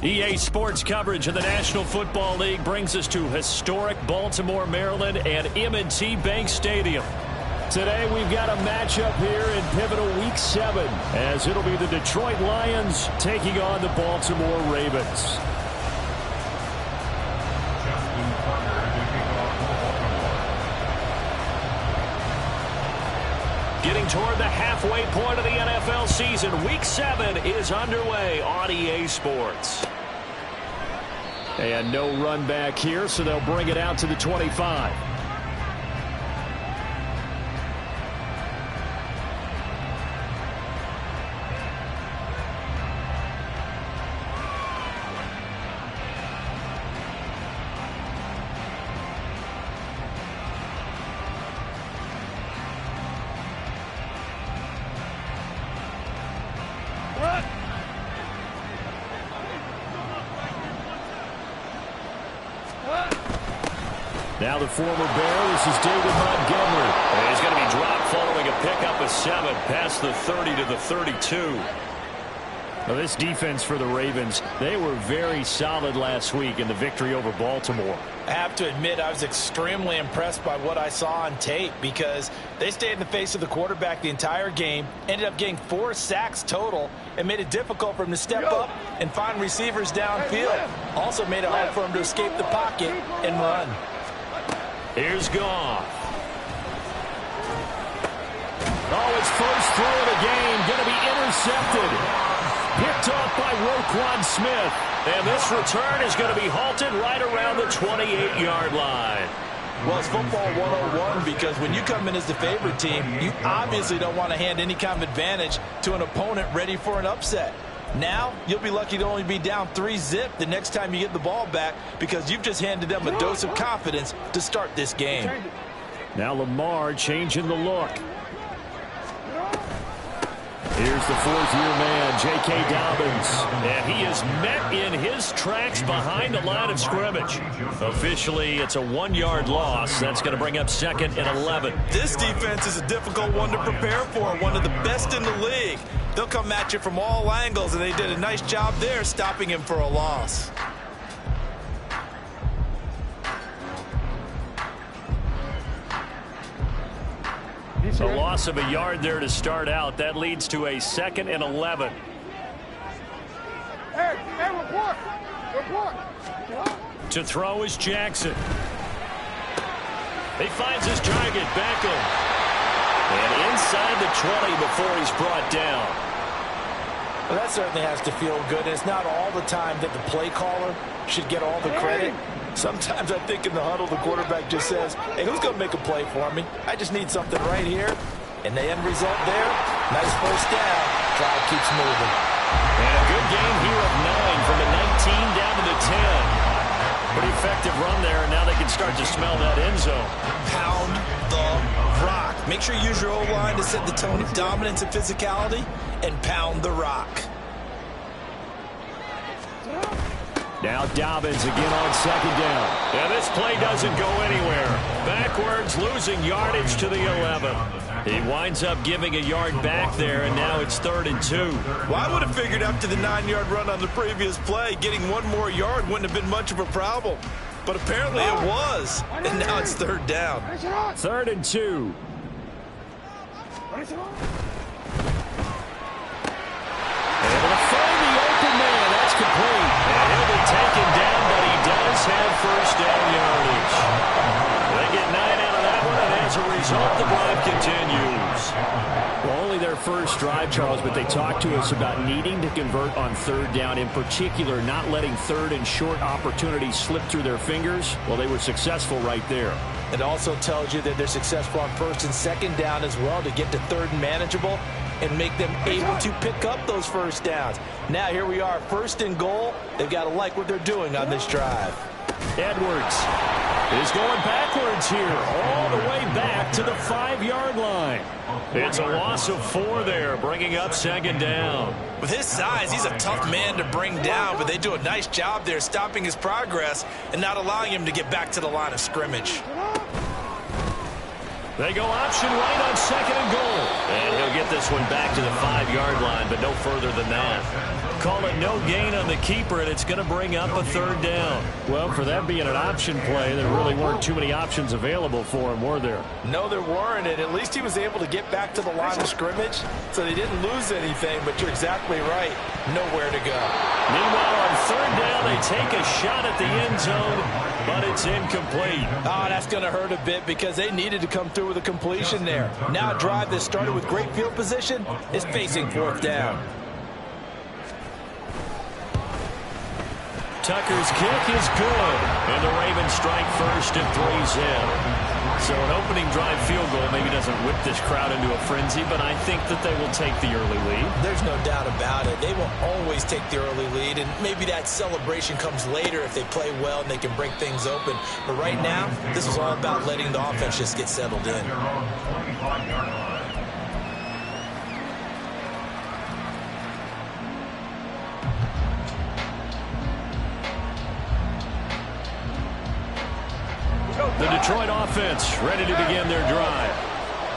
EA Sports coverage of the National Football League brings us to historic Baltimore, Maryland and M&T Bank Stadium. Today we've got a matchup here in pivotal Week 7 as it'll be the Detroit Lions taking on the Baltimore Ravens. Getting toward the halfway point of the NFL season, Week 7 is underway on EA Sports. And no run back here, so they'll bring it out to the 25. Now the former Bear, this is David Montgomery. And he's going to be dropped following a pickup of 7 past the 30 to the 32. Now this defense for the Ravens, they were very solid last week in the victory over Baltimore. I have to admit I was extremely impressed by what I saw on tape because they stayed in the face of the quarterback the entire game, ended up getting 4 sacks total, and made it difficult for him to step up and find receivers downfield. Also made it hard for him to escape the pocket and run. Here's Goff. Oh, his first throw of the game going to be intercepted. Picked off by Roquan Smith. And this return is going to be halted right around the 28-yard line. Well, it's football 101 because when you come in as the favorite team, you obviously don't want to hand any kind of advantage to an opponent ready for an upset. Now, you'll be lucky to only be down 3-zip the next time you get the ball back because you've just handed them a dose of confidence to start this game. Now Lamar changing the look. Here's the 4th-year man, J.K. Dobbins. And he is met in his tracks behind the line of scrimmage. Officially, it's a 1-yard loss. That's going to bring up 2nd and 11. This defense is a difficult one to prepare for, one of the best in the league. They'll come at you from all angles, and they did a nice job there stopping him for a loss. A loss of a yard there to start out. That leads to a 2nd and 11. Report. To throw is Jackson. He finds his target, Beckham. And inside the 20 before he's brought down. Well, that certainly has to feel good. It's not all the time that the play caller should get all the credit. Sometimes I think in the huddle the quarterback just says, hey, who's going to make a play for me? I just need something right here. And the end result there, nice first down. Drive keeps moving. And a good game here of 9 from the 19 down to the 10. Pretty effective run there, and now they can start to smell that end zone. Pound the rock. Make sure you use your O-line to set the tone of dominance and physicality, and pound the rock. Now Dobbins again on 2nd down. Yeah, this play doesn't go anywhere. Backwards, losing yardage to the 11. He winds up giving a yard back there, and now it's 3rd and 2. Well, I would have figured after the 9-yard run on the previous play, getting 1 more yard wouldn't have been much of a problem. But apparently it was, and now it's 3rd down. 3rd and 2. Able to find the open man. That's complete. And he'll be taken down, but he does have first down yardage. They get 9 out of that one, and as a result, the drive continues. Well, only their first drive, Charles, but they talked to us about needing to convert on 3rd down, in particular not letting 3rd and short opportunities slip through their fingers. Well, they were successful right there. It also tells you that they're successful on 1st and 2nd down as well to get to 3rd and manageable and make them able to pick up those first downs. Now here we are, 1st and goal. They've got to like what they're doing on this drive. Edwards is going backwards here, all the way back to the 5-yard line. It's a loss of 4 there, bringing up 2nd down. With his size, he's a tough man to bring down, but they do a nice job there stopping his progress and not allowing him to get back to the line of scrimmage. They go option right on 2nd and goal. And he'll get this one back to the 5-yard line, but no further than that. Call it no gain on the keeper, and it's going to bring up a 3rd down. Well, for that being an option play, there really weren't too many options available for him, were there? No, there weren't, and at least he was able to get back to the line of scrimmage, so they didn't lose anything, but you're exactly right. Nowhere to go. Meanwhile, on 3rd down, they take a shot at the end zone, but it's incomplete. Oh, that's going to hurt a bit because they needed to come through with a completion there. Now a drive that started with great field position is facing 4th down. Tucker's kick is good, and the Ravens strike first and 3's in. So an opening drive field goal maybe doesn't whip this crowd into a frenzy, but I think that they will take the early lead. There's no doubt about it. They will always take the early lead, and maybe that celebration comes later if they play well and they can break things open. But right now, this is all about letting the offense just get settled in. The Detroit offense ready to begin their drive.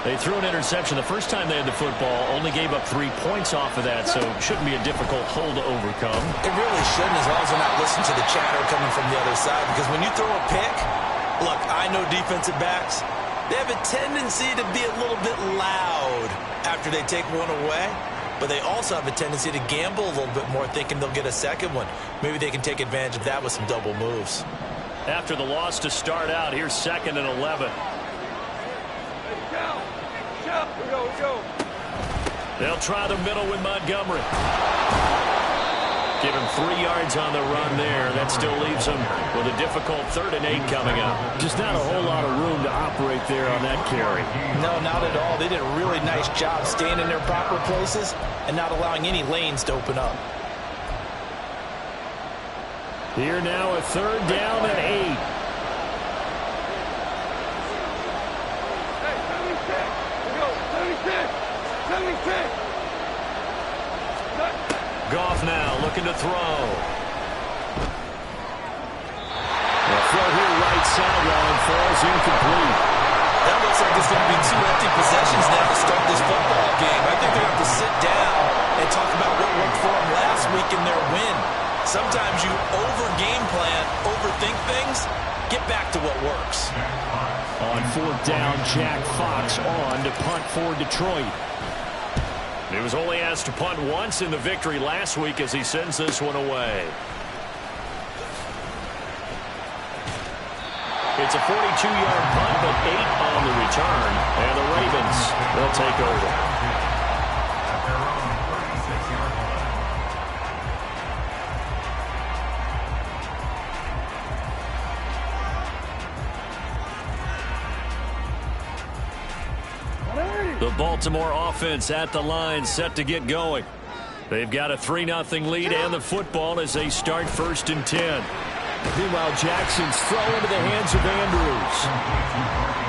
They threw an interception the first time they had the football, only gave up 3 points off of that, so it shouldn't be a difficult hole to overcome. It really shouldn't, as long as they're not listening to the chatter coming from the other side, because when you throw a pick, look, I know defensive backs, they have a tendency to be a little bit loud after they take one away, but they also have a tendency to gamble a little bit more, thinking they'll get a second one. Maybe they can take advantage of that with some double moves. After the loss to start out, here's 2nd and 11. They'll try the middle with Montgomery. Give him 3 yards on the run there. That still leaves him with a difficult 3rd and 8 coming up. Just not a whole lot of room to operate there on that carry. No, not at all. They did a really nice job staying in their proper places and not allowing any lanes to open up. Here now a 3rd down and 8. Goff now looking to throw. The throw here right sideline falls incomplete. That looks like there's going to be 2 empty possessions now to start this football game. I think they have to sit down and talk about what worked for them last week in their win. Sometimes you over-game plan, overthink things, get back to what works. On 4th down, Jack Fox on to punt for Detroit. He was only asked to punt once in the victory last week as he sends this one away. It's a 42-yard punt, but 8 on the return. And the Ravens, they'll take over. The Baltimore offense at the line, set to get going. They've got a 3-0 lead and the football as they start 1st and 10. Meanwhile, Jackson's throw into the hands of Andrews.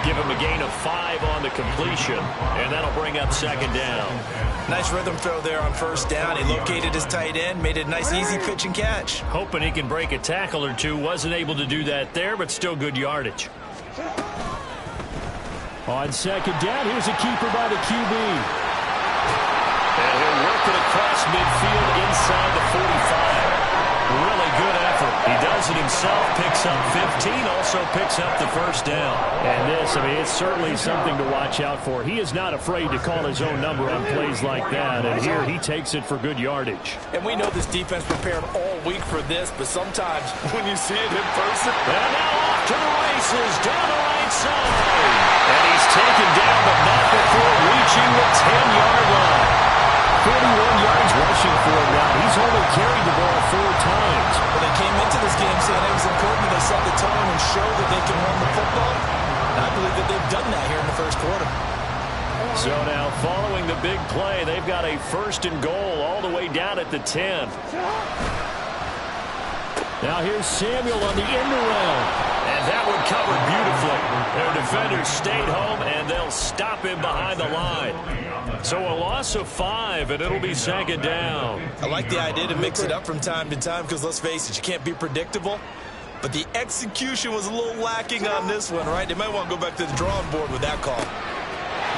Give him a gain of 5 on the completion, and that'll bring up 2nd down. Nice rhythm throw there on 1st down. He located his tight end, made it a nice, easy pitch and catch. Hoping he can break a tackle or two. Wasn't able to do that there, but still good yardage. On 2nd down, here's a keeper by the QB. And he'll work it across midfield inside the 45. Really good effort. He does it himself, picks up 15, also picks up the 1st down. And this, I mean, it's certainly something to watch out for. He is not afraid to call his own number on plays like that, and here he takes it for good yardage. And we know this defense prepared all week for this, but sometimes when you see it in person. And now off to the races, down the right side. And he's taken down, but not before reaching the 10-yard line. 41 yards rushing for him now. He's only carried the ball 4 times. Well, they came into this game saying it was important that they set the tone and show that they can run the football. And I believe that they've done that here in the 1st quarter. So now, following the big play, they've got a 1st and goal all the way down at the 10. Now here's Samuel on the end around. And that one covered beautifully. Their defenders stayed home, and they'll stop him behind the line. So a loss of 5, and it'll be 2nd down. I like the idea to mix it up from time to time because, let's face it, you can't be predictable. but the execution was a little lacking on this one, right? They might want to go back to the drawing board with that call.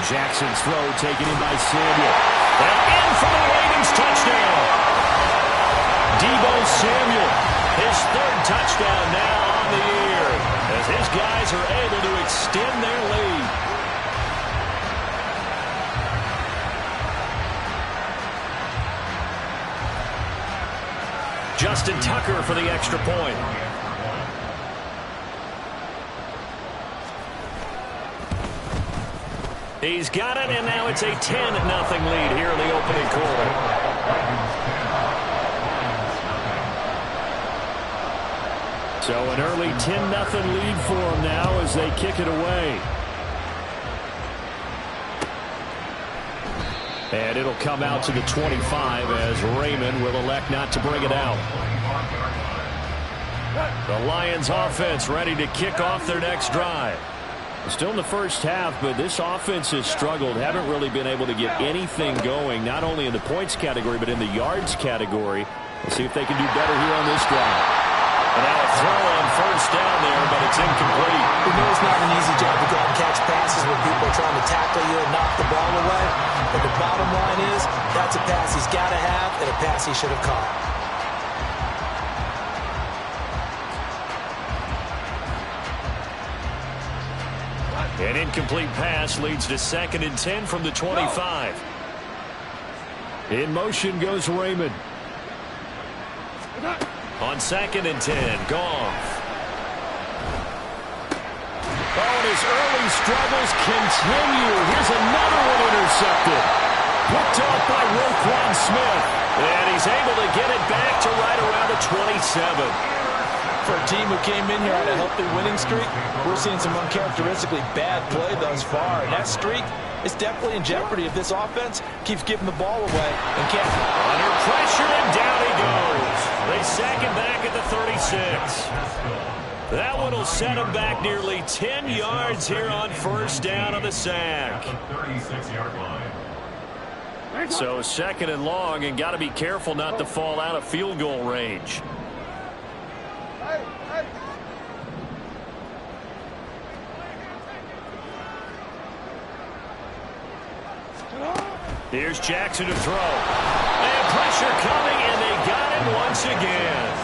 Jackson's throw taken in by Samuel. And in for the Ravens touchdown. Deebo Samuel, his third touchdown now on the year, as his guys are able to extend their lead. Justin Tucker for the extra point. He's got it, and now it's a 10-0 lead here in the opening quarter. So an early 10-0 lead for them now as they kick it away. And it'll come out to the 25 as Raymond will elect not to bring it out. The Lions offense ready to kick off their next drive. Still in the first half, but this offense has struggled. Haven't really been able to get anything going, not only in the points category, but in the yards category. We'll see if they can do better here on this drive. And now a throw on first down there, but it's incomplete. We know it's not an easy job to go out and catch passes when people are trying to tackle you and knock the ball away. But the bottom line is, that's a pass he's got to have and a pass he should have caught. An incomplete pass leads to 2nd and 10 from the 25. In motion goes Raymond. On 2nd and 10, Goff. Oh, and his early struggles continue. Here's another one intercepted. Picked off by Roquan Smith. And he's able to get it back to right around the 27. For a team who came in here on a healthy winning streak, we're seeing some uncharacteristically bad play thus far. And that streak is definitely in jeopardy if this offense keeps giving the ball away and can't. Under pressure, and down he goes. They sack him back at the 36. That one will set him back nearly 10 yards here on first down of the sack. So 2nd and long, and got to be careful not to fall out of field goal range. Here's Jackson to throw. And pressure coming, and they got him once again.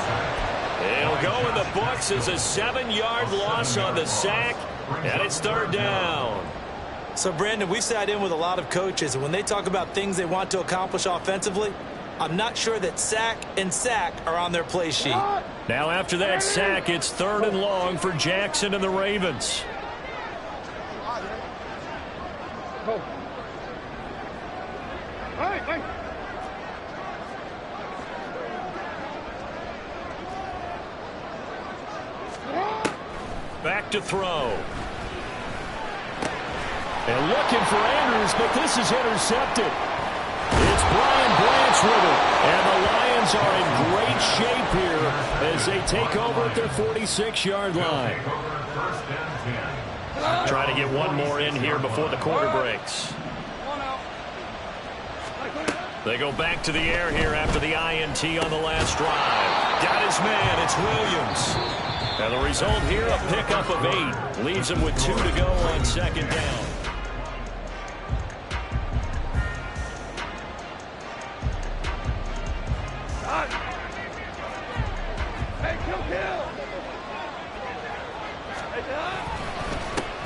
It'll go in the books as a 7-yard loss on the sack, and it's 3rd down. So, Brandon, we've sat in with a lot of coaches, and when they talk about things they want to accomplish offensively, I'm not sure that sack and sack are on their play sheet. Now after that sack, it's 3rd and long for Jackson and the Ravens. Back to throw. And looking for Andrews, but this is intercepted. It's Brian Branch with it. And the Lions are in great shape here as they take over at their 46-yard line. Try to get one more in here before the quarter breaks. They go back to the air here after the INT on the last drive. Got his man. It's Williams. And the result here, a pickup of 8. Leaves him with 2 to go on 2nd down.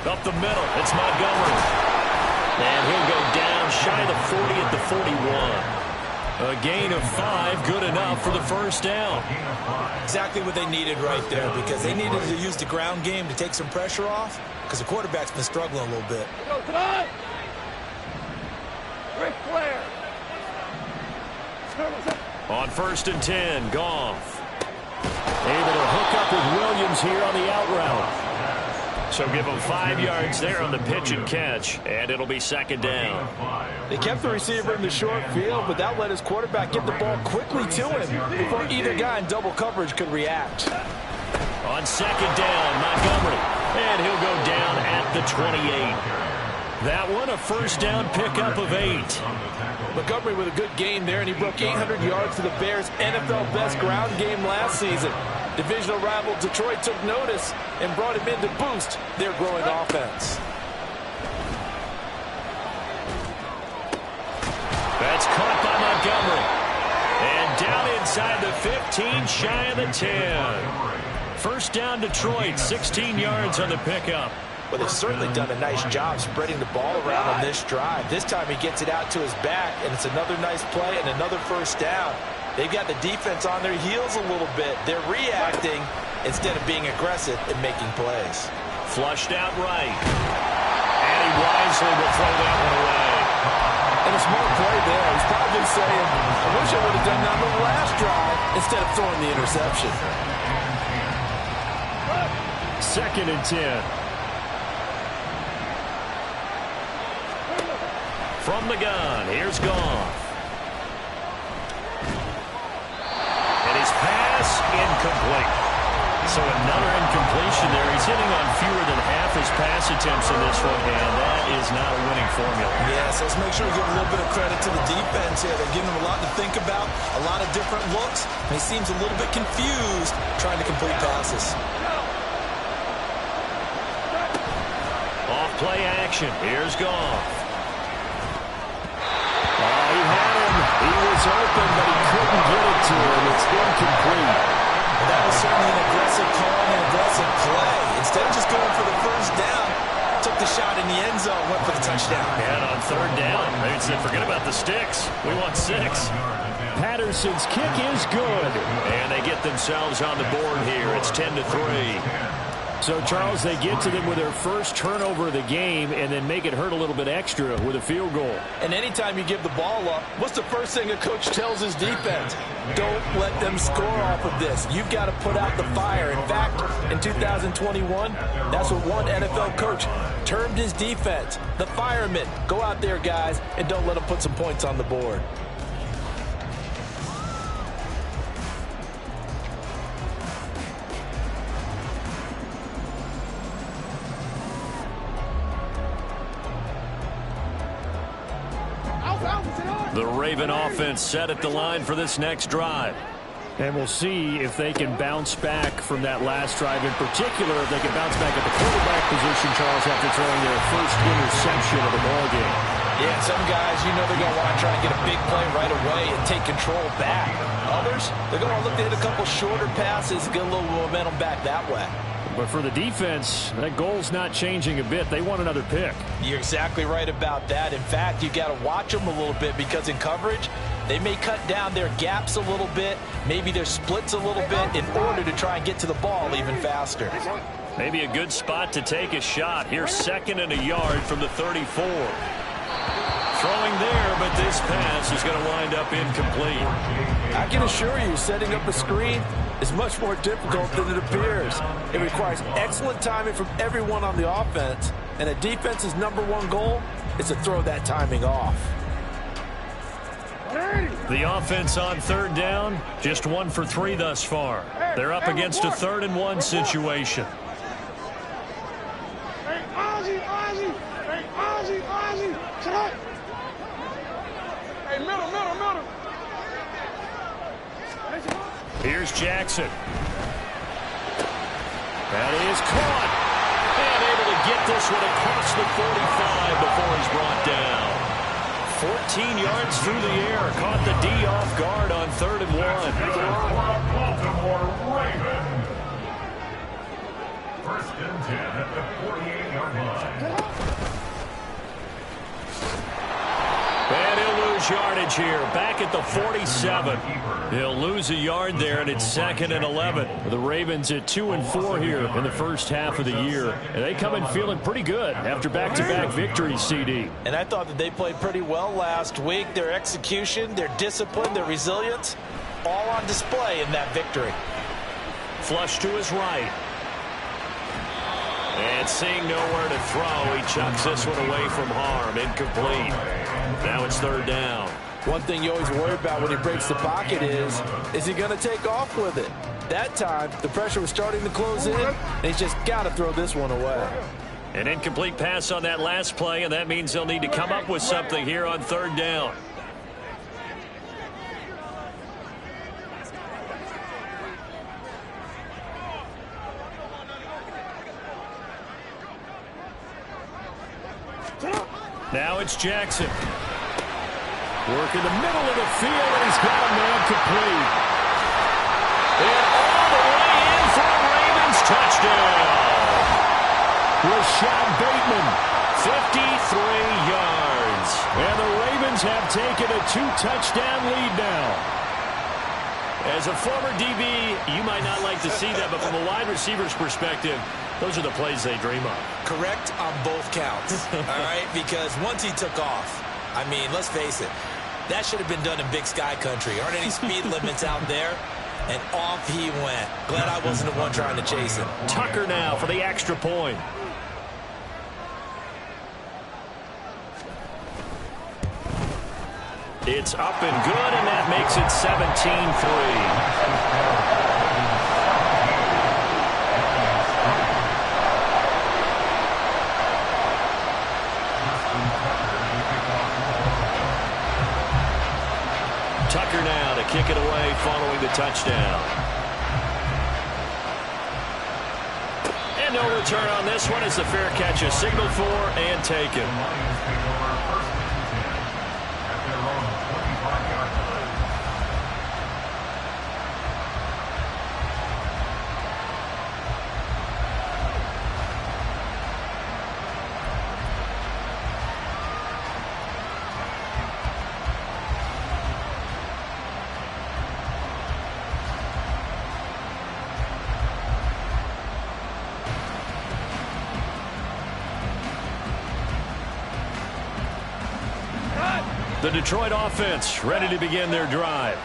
Up the middle, it's Montgomery. And he'll go down shy of the 40 at the 41. A gain of 5, good enough for the first down. Exactly what they needed right there, because they needed to use the ground game to take some pressure off, because the quarterback's been struggling a little bit. On 1st and 10, Goff. Able to hook up with Williams here on the out route. So give him 5 yards there on the pitch and catch, and it'll be 2nd down. They kept the receiver in the short field, but that let his quarterback get the ball quickly to him before either guy in double coverage could react. On 2nd down, Montgomery, and he'll go down at the 28. That one, a first down pickup of 8. Montgomery with a good game there, and he broke 800 yards for the Bears' NFL best ground game last season. Divisional rival Detroit took notice and brought him in to boost their growing offense. That's caught by Montgomery. And down inside the 15, shy of the 10. First down Detroit, 16 yards on the pickup. Well, they've certainly done a nice job spreading the ball around on this drive. This time he gets it out to his back, and it's another nice play and another first down. They've got the defense on their heels a little bit. They're reacting instead of being aggressive and making plays. Flushed out right. And he wisely will throw that one away. And a smart play there. He's probably saying, I wish I would have done that on the last drive instead of throwing the interception. 2nd and 10. From the gun, here's Goff. And his pass incomplete. So another incompletion there. He's hitting on fewer than half his pass attempts in this one, and that is not a winning formula. Yes, let's make sure we give a little bit of credit to the defense here. They're giving him a lot to think about, a lot of different looks, and he seems a little bit confused trying to complete passes. Off play action. Here's Goff. He had him. He was open, but he couldn't get it to him. It's incomplete. That was certainly an aggressive call and an aggressive play. Instead of just going for the first down, took the shot in the end zone, went for the touchdown. And on 3rd down, they said, forget about the sticks. We want 6. Patterson's kick is good. And they get themselves on the board here. It's 10-3. So, Charles, they get to them with their first turnover of the game and then make it hurt a little bit extra with a field goal. And anytime you give the ball up, what's the first thing a coach tells his defense? Don't let them score off of this. You've got to put out the fire. In fact, in 2021, that's what one NFL coach termed his defense. The firemen. Go out there, guys, and don't let them put some points on the board. The Raven offense set at the line for this next drive. And we'll see if they can bounce back from that last drive. In particular, if they can bounce back at the quarterback position, Charles, after throwing their first interception of the ballgame. Yeah, some guys, you know they're going to want to try to get a big play right away and take control back. Others, they're going to look to hit a couple shorter passes and get a little momentum back that way. But for the defense, that goal's not changing a bit. They want another pick. You're exactly right about that. In fact, you got to watch them a little bit because in coverage, they may cut down their gaps a little bit, maybe their splits a little bit in order to try and get to the ball even faster. Maybe a good spot to take a shot. Here's 2nd and a yard from the 34. Throwing there, but this pass is going to wind up incomplete. I can assure you, setting up a screen is much more difficult than it appears. It requires excellent timing from everyone on the offense, and a defense's #1 goal is to throw that timing off. The offense on 3rd down, just 1 for 3 thus far. They're up against a 3rd and 1 situation. Hey, Ozzie! Hey, Ozzie! Sit up! Hey, middle! Here's Jackson. That is caught. And able to get this one across the 45 before he's brought down. 14 yards through the air. Caught the D off guard on 3rd and 1. Baltimore Ravens. 1st and 10 at the 48-yard line. And he'll lose yardage here. Back at the 47. He'll lose a yard there, and it's 2nd and 11. The Ravens at 2-4 here in the first half of the year. And they come in feeling pretty good after back-to-back victories, CD. And I thought that they played pretty well last week. Their execution, their discipline, their resilience, all on display in that victory. Flush to his right. And seeing nowhere to throw, he chucks this one away from harm. Incomplete. Now it's 3rd down. One thing you always worry about when he breaks the pocket is he going to take off with it? That time, the pressure was starting to close in, and he's just got to throw this one away. An incomplete pass on that last play, and that means they'll need to come up with something here on 3rd down. Now it's Jackson. Work in the middle of the field, and he's got a man complete. And all the way in for a Ravens touchdown. Rashad Bateman, 53 yards. And the Ravens have taken a 2-touchdown lead now. As a former DB, you might not like to see that, but from a wide receiver's perspective, those are the plays they dream of. Correct on both counts, all right? Because once he took off, I mean, let's face it, that should have been done in Big Sky country. Aren't any speed limits out there? And off he went. Glad I wasn't the one trying to chase him. Tucker now for the extra point. It's up and good, and that makes it 17-3. Tucker now to kick it away following the touchdown. And no return on this one as the fair catch is signaled for and taken. The Detroit offense ready to begin their drive.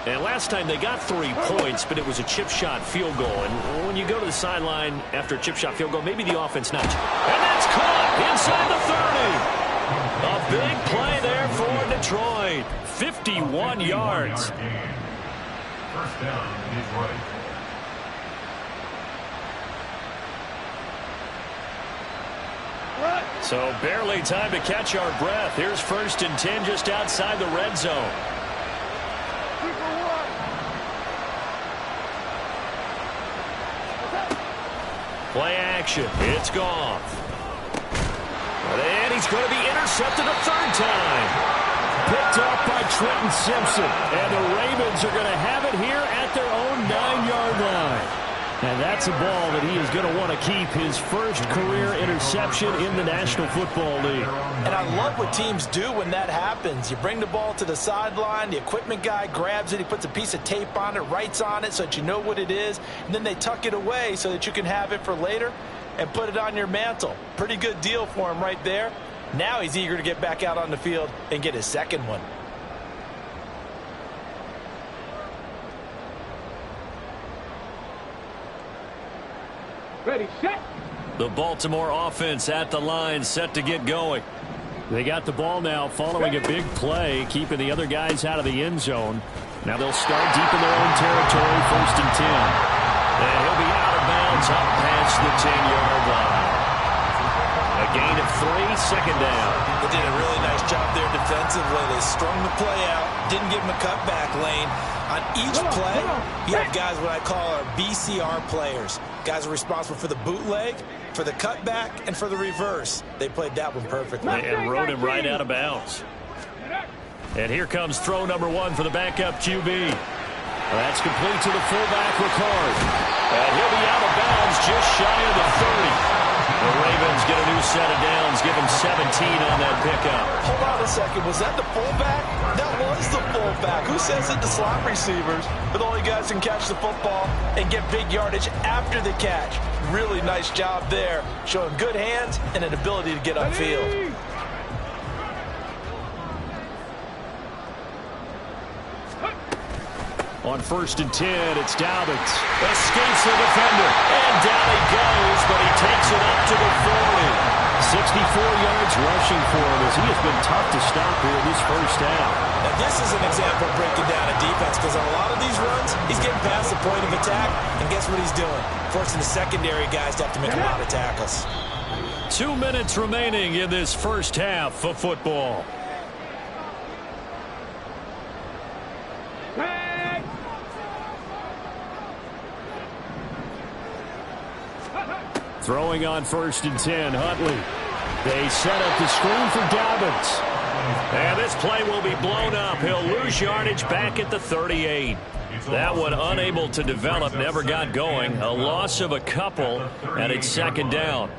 And last time they got 3 points, but it was a chip shot field goal. And when you go to the sideline after a chip shot field goal, maybe the offense not. And that's caught inside the 30. A big play there for Detroit. 51 yards. First down, Detroit. So barely time to catch our breath. Here's 1st and 10 just outside the red zone. Play action. It's gone. And he's going to be intercepted a 3rd time. Picked up by Trenton Simpson. And the Ravens are going to have it here at their own 9-yard line. And that's a ball that he is going to want to keep, his first career interception in the National Football League. And I love what teams do when that happens. You bring the ball to the sideline, the equipment guy grabs it, he puts a piece of tape on it, writes on it so that you know what it is, and then they tuck it away so that you can have it for later and put it on your mantle. Pretty good deal for him right there. Now he's eager to get back out on the field and get his 2nd one. Ready, set. The Baltimore offense at the line, set to get going. They got the ball now following a big play, keeping the other guys out of the end zone. Now they'll start deep in their own territory, 1st and 10. And he'll be out of bounds up past the 10-yard line. A gain of 3, 2nd down. They did a really nice job there defensively. They strung the play out, didn't give him a cutback lane. On each play, you have guys what I call our BCR players. Guys are responsible for the bootleg, for the cutback, and for the reverse. They played that one perfectly. And rode him right out of bounds. And here comes throw number 1 for the backup QB. That's complete to the fullback, Ricard. And he'll be out of bounds just shy of the 30. The Ravens get a new set of downs, give him 17 on that pickup. Hold on a second. Was that the fullback? That was the fullback. Who says it to slot receivers? But all you guys can catch the football and get big yardage after the catch. Really nice job there, showing good hands and an ability to get upfield. On 1st and 10, it's Dobbins. Escapes the defender. And down he goes, but he takes it up to the 40. 64 yards rushing for him as he has been tough to stop here this first half. Now this is an example of breaking down a defense because on a lot of these runs, he's getting past the point of attack, and guess what he's doing? Forcing the secondary guys to have to make a lot of tackles. 2 minutes remaining in this first half of football. Throwing on 1st and 10, Huntley. They set up the screen for Dobbins. And this play will be blown up. He'll lose yardage back at the 38. That one unable to develop, never got going. A loss of a couple, and it's second down.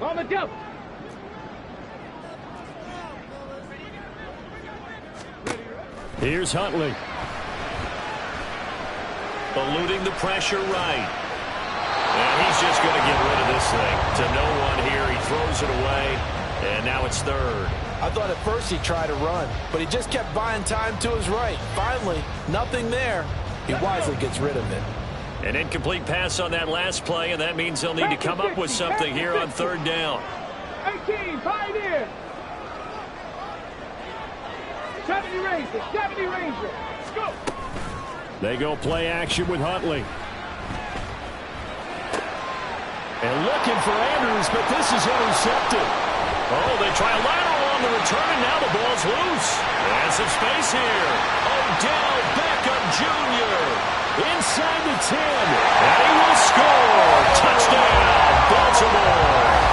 On the jump. Here's Huntley. Eluding the pressure right. And he's just going to get rid of this thing. To no one here. He throws it away, and now it's third. I thought at first he'd try to run, but he just kept buying time to his right. Finally, nothing there. He wisely gets rid of it. An incomplete pass on that last play, and that means they'll need to come up with something here on third down. 18, Pioneer. 70 Ranger, 70 Ranger. Let's go. They go play action with Huntley. And looking for Andrews, but this is intercepted. Oh, they try a lateral on the return, and now the ball's loose. And some space here. Odell Beckham Jr. inside the 10. And he will score. Touchdown, Baltimore.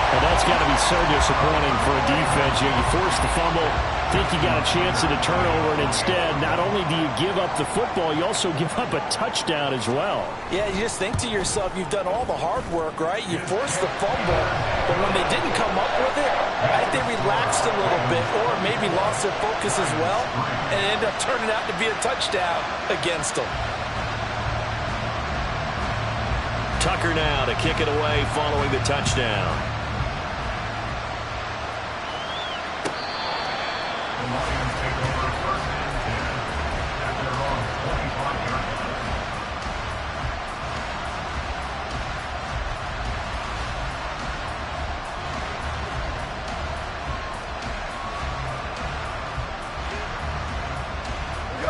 And that's got to be so disappointing for a defense. You force the fumble, think you got a chance at a turnover, and instead, not only do you give up the football, you also give up a touchdown as well. Yeah, you just think to yourself, you've done all the hard work, right? You forced the fumble, but when they didn't come up with it, I think they relaxed a little bit or maybe lost their focus as well, and it ended up turning out to be a touchdown against them. Tucker now to kick it away following the touchdown.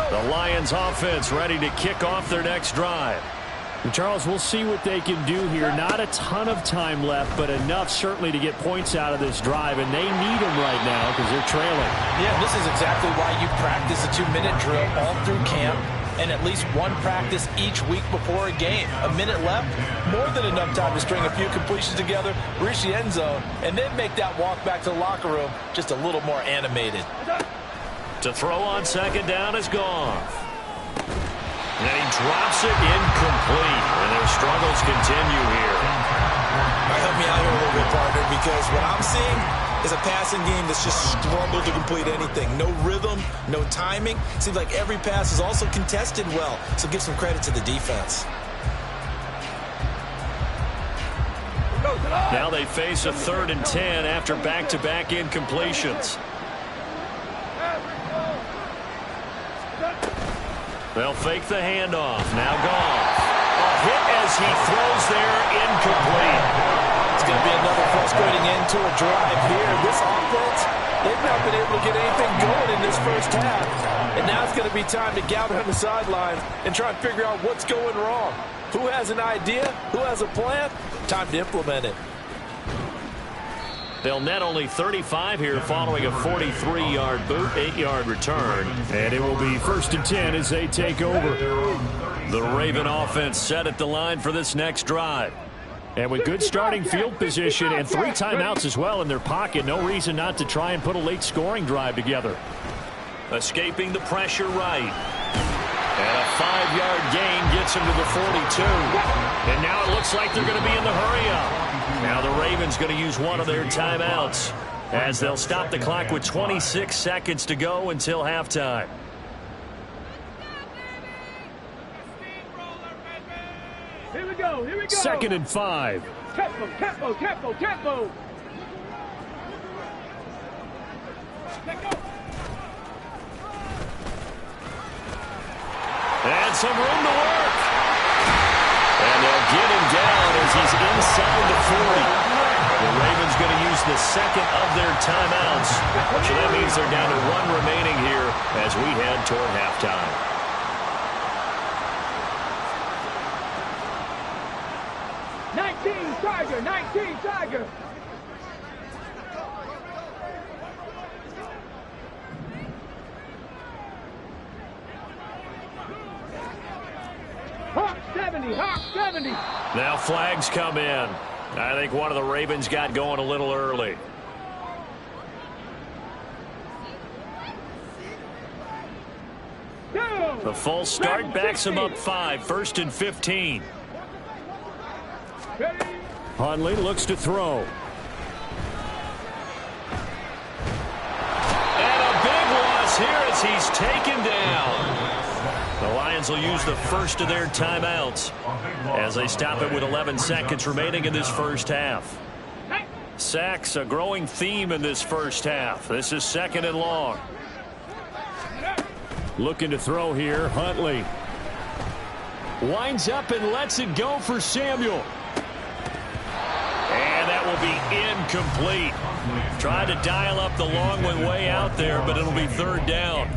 The Lions offense ready to kick off their next drive. And Charles, we'll see what they can do here. Not a ton of time left, but enough certainly to get points out of this drive, and they need them right now because they're trailing. Yeah, this is exactly why you practice a 2-minute drill all through camp and at least one practice each week before a game. A minute left, more than enough time to string a few completions together, reach the end zone, and then make that walk back to the locker room just a little more animated. To throw on second down is Goff. And he drops it incomplete, and their struggles continue here. Help me out here a little bit, partner, because what I'm seeing is a passing game that's just struggled to complete anything. No rhythm, no timing. Seems like every pass is also contested well, so give some credit to the defense. Now they face a 3rd and 10 after back-to-back incompletions. They'll fake the handoff. Now Goff. A hit as he throws there, incomplete. It's going to be another frustrating end to a drive here. This offense, they've not been able to get anything going in this first half. And now it's going to be time to gather on the sidelines and try and figure out what's going wrong. Who has an idea? Who has a plan? Time to implement it. They'll net only 35 here following a 43-yard boot, 8-yard return. And it will be 1st and 10 as they take over. The Raven offense set at the line for this next drive. And with good starting field position and 3 timeouts as well in their pocket, no reason not to try and put a late scoring drive together. Escaping the pressure right. And a 5-yard gain gets him to the 42. And now it looks like they're going to be in the hurry-up. Now the Ravens going to use one of their timeouts as they'll stop the clock with 26 seconds to go until halftime. Here we go, here we go. 2nd and 5. Tempo, tempo, tempo, tempo. And some room to work. And they'll get him down as he's inside the 40. The Ravens going to use the 2nd of their timeouts. So that means they're down to 1 remaining here as we head toward halftime. Tiger, 19 Tiger. Hawk 70, 70. Now flags come in. I think one of the Ravens got going a little early. The false start backs him up 5. 1st and 15. Hundley looks to throw. And a big loss here as he's taken down. The Lions will use the first of their timeouts as they stop it with 11 seconds remaining in this first half. Sacks, a growing theme in this first half. This is 2nd and long. Looking to throw here, Huntley. Winds up and lets it go for Samuel. And that will be incomplete. Tried to dial up the long one way out there, but it'll be 3rd down.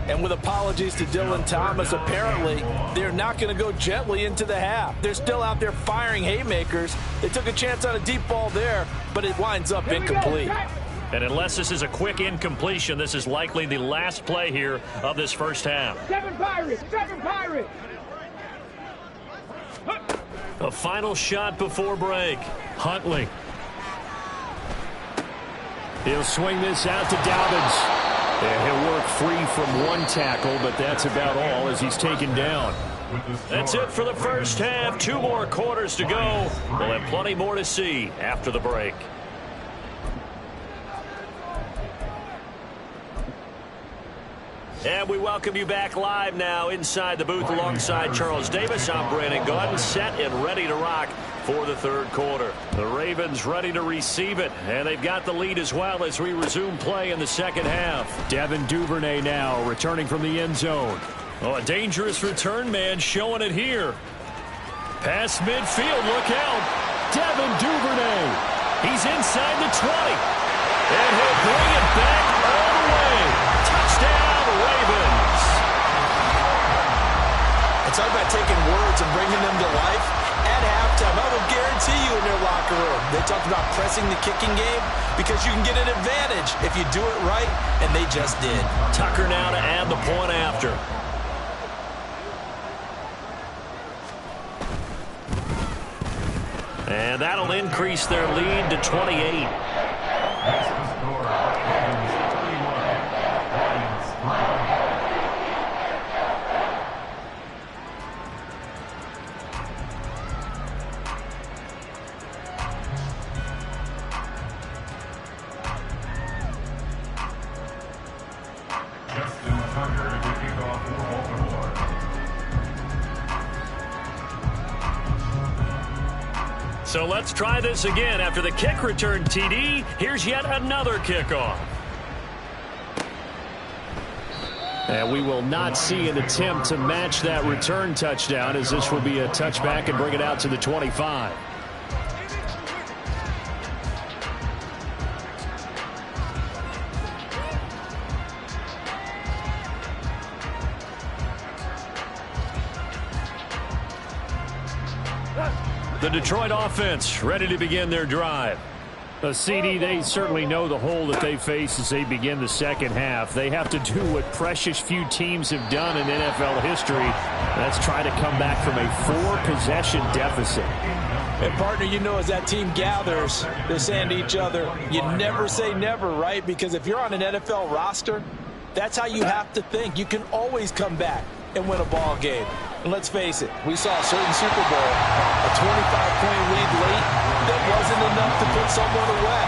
And with apologies to Dylan Thomas, apparently they're not going to go gently into the half. They're still out there firing haymakers. They took a chance on a deep ball there, but it winds up incomplete. And unless this is a quick incompletion, this is likely the last play here of this first half. 7 Pirates, 7 Pirates. A final shot before break. Huntley. He'll swing this out to Dobbins. And he'll work free from one tackle, but that's about all as he's taken down. That's it for the first half. 2 more quarters to go. We'll have plenty more to see after the break. And we welcome you back live now inside the booth alongside Charles Davis. I'm Brandon Gaudin, set and ready to rock for the 3rd quarter. The Ravens ready to receive it, and they've got the lead as well as we resume play in the 2nd half. Devin Duvernay now returning from the end zone. Oh, a dangerous return man showing it here. Past midfield, look out. Devin Duvernay. He's inside the 20. And he'll bring it back all the way. Touchdown. Ravens. It's all about taking words and bringing them to life. At halftime, I will guarantee you in their locker room, they talked about pressing the kicking game because you can get an advantage if you do it right, and they just did. Tucker now to add the point after. And that'll increase their lead to 28. So let's try this again. After the kick return, TD, here's yet another kickoff. And we will not see an attempt to match that return touchdown, as this will be a touchback and bring it out to the 25. The Detroit offense ready to begin their drive. CD, they certainly know the hole that they face as they begin the 2nd half. They have to do what precious few teams have done in NFL history. That's try to come back from a 4-possession deficit. And, partner, you know, as that team gathers, they're saying to each other, you never say never, right? Because if you're on an NFL roster, that's how you have to think. You can always come back and win a ball game. And let's face it, we saw a certain Super Bowl, a 25-point lead late, that wasn't enough to put someone away.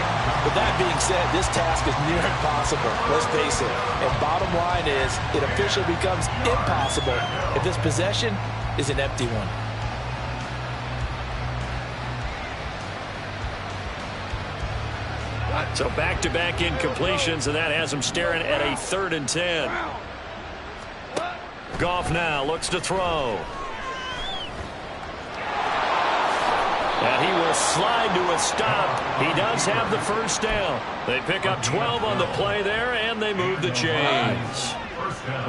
But that being said, this task is near impossible. Let's face it. And bottom line is, it officially becomes impossible if this possession is an empty one. So back-to-back incompletions, and that has them staring at a 3rd and 10. Goff now looks to throw. And he will slide to a stop. He does have the first down. They pick up 12 on the play there, and they move the chains.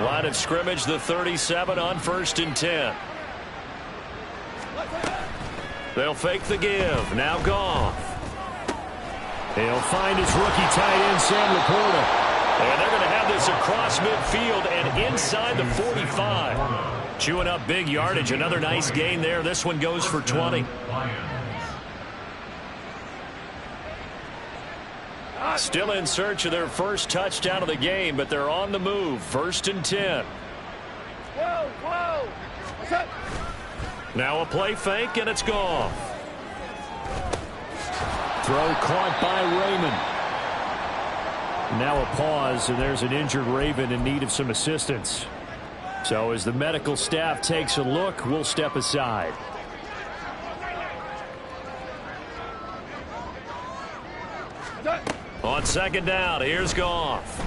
Line of scrimmage, the 37 on 1st and 10. They'll fake the give. Now Goff. He'll find his rookie tight end, Sam Laporta. And they're going to have this across midfield and inside the 45. Chewing up big yardage. Another nice gain there. This one goes for 20. Still in search of their first touchdown of the game, but they're on the move. 1st and 10. Now a play fake, and it's gone. Throw caught by Raymond. Now a pause, and there's an injured Raven in need of some assistance. So as the medical staff takes a look, we'll step aside. On 2nd down, here's Goff. This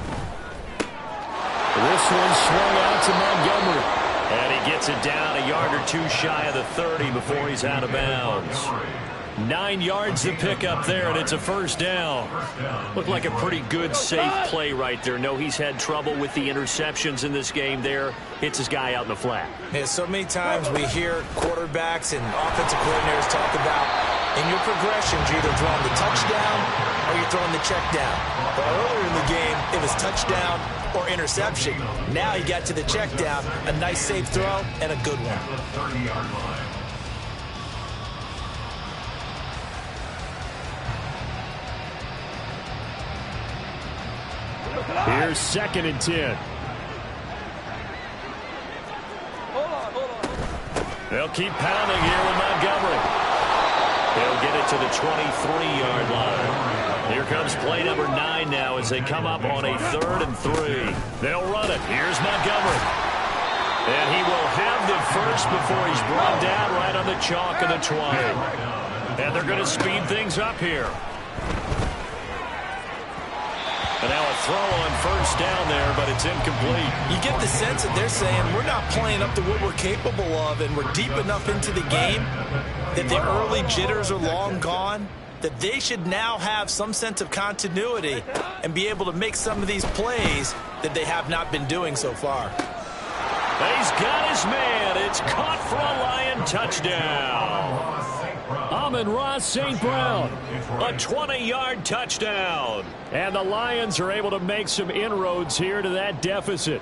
one swung out to Montgomery. And he gets it down a yard or two shy of the 30 before he's out of bounds. 9 yards to pick up there, and it's a 1st down. Looked like a pretty good, safe play right there. No, he's had trouble with the interceptions in this game there. Hits his guy out in the flat. Yeah, so many times we hear quarterbacks and offensive coordinators talk about in your progressions, you're either throwing the touchdown or you're throwing the check down. But earlier in the game, it was touchdown or interception. Now he got to the check down, a nice safe throw, and a good one. Here's 2nd and 10. They'll keep pounding here with Montgomery. They'll get it to the 23-yard line. Here comes play number 9 now as they come up on a 3rd and 3. They'll run it. Here's Montgomery. And he will have the first before he's brought down right on the chalk of the 20. And they're going to speed things up here. And now a throw on 1st down there, but it's incomplete. You get the sense that they're saying we're not playing up to what we're capable of, and we're deep enough into the game that the early jitters are long gone, that they should now have some sense of continuity and be able to make some of these plays that they have not been doing so far. He's got his man. It's caught for a Lion touchdown. Amon-Ra St. Brown, a 20-yard touchdown. And the Lions are able to make some inroads here to that deficit.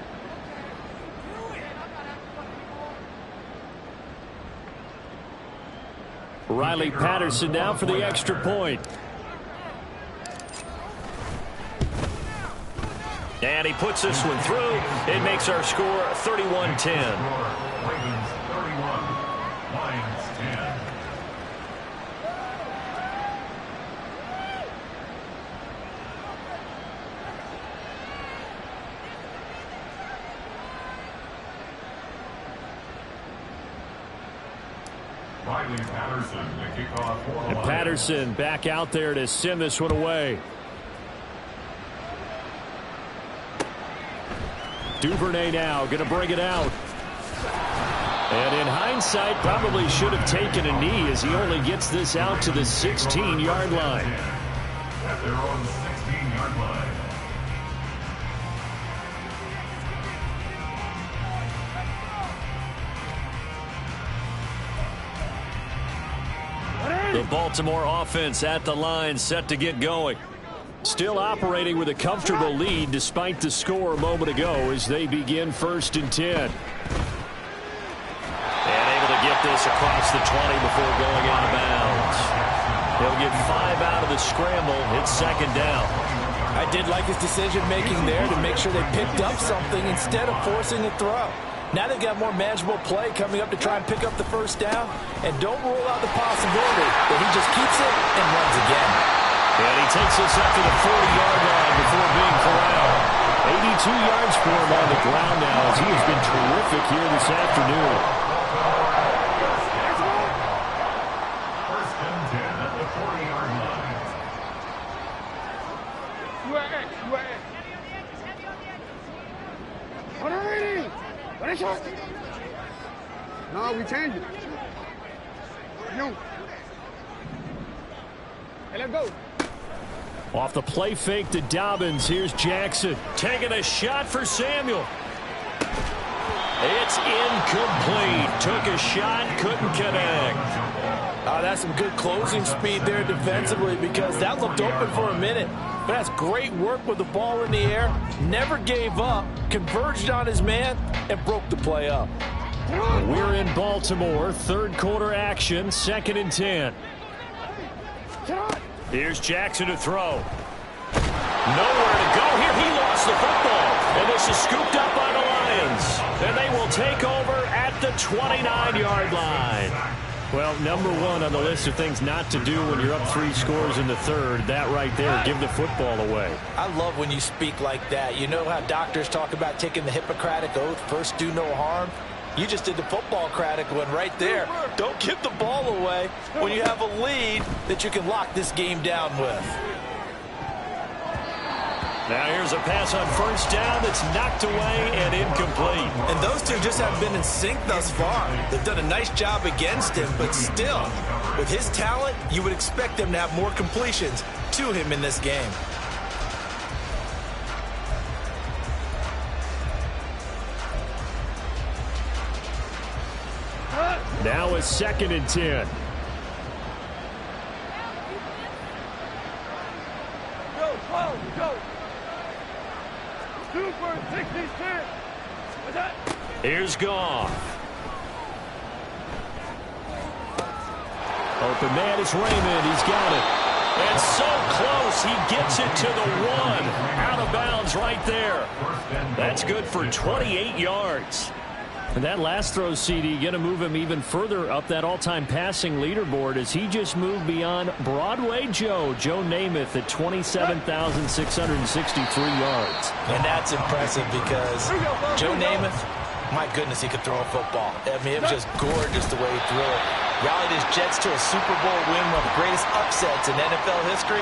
Riley Patterson now for the extra point. And he puts this one through. It makes our score 31-10. And Patterson back out there to send this one away. Duvernay now going to bring it out. And in hindsight, probably should have taken a knee as he only gets this out to the 16-yard line. At their own 16-yard line. The Baltimore offense at the line, set to get going. Still operating with a comfortable lead despite the score a moment ago as they begin 1st and 10. And able to get this across the 20 before going out of bounds. They'll get 5 out of the scramble. It's 2nd down. I did like his decision-making there to make sure they picked up something instead of forcing a throw. Now they've got more manageable play coming up to try and pick up the 1st down. And don't rule out the possibility that he just keeps it and runs again. And he takes this up to the 40-yard line before being corralled. 82 yards for him on the ground now as he has been terrific here this afternoon. 1st and 10 at the 40-yard line. No, we change it. No. Hey, let's go. Off the play fake to Dobbins. Here's Jackson. Taking a shot for Samuel. It's incomplete. Took a shot, couldn't connect. That's some good closing speed there defensively because that looked open for a minute. But that's great work with the ball in the air. Never gave up, converged on his man, and broke the play up. We're in Baltimore. Third quarter action. 2nd and 10. Here's Jackson to throw. Nowhere to go here. He lost the football. And this is scooped up by the Lions. And they will take over at the 29-yard line. Well, number one on the list of things not to do when you're up 3 scores in the third, that right there, give the football away. I love when you speak like that. You know how doctors talk about taking the Hippocratic Oath, first do no harm? You just did the football-cratic one right there. Don't give the ball away when you have a lead that you can lock this game down with. Now here's a pass on first down that's knocked away and incomplete. And those two just haven't been in sync thus far. They've done a nice job against him, but still, with his talent, you would expect them to have more completions to him in this game. Now it's 2nd and 10. Go. Super 66. Here's Goff. Open man is Raymond. He's got it. And so close. He gets it to the 1. Out of bounds right there. That's good for 28 yards. And that last throw, CD, going to move him even further up that all-time passing leaderboard as he just moved beyond Broadway Joe Namath at 27,663 yards. And that's impressive because Joe Namath, my goodness, he could throw a football. I mean, it was just gorgeous the way he threw it. Rallied his Jets to a Super Bowl win, one of the greatest upsets in NFL history.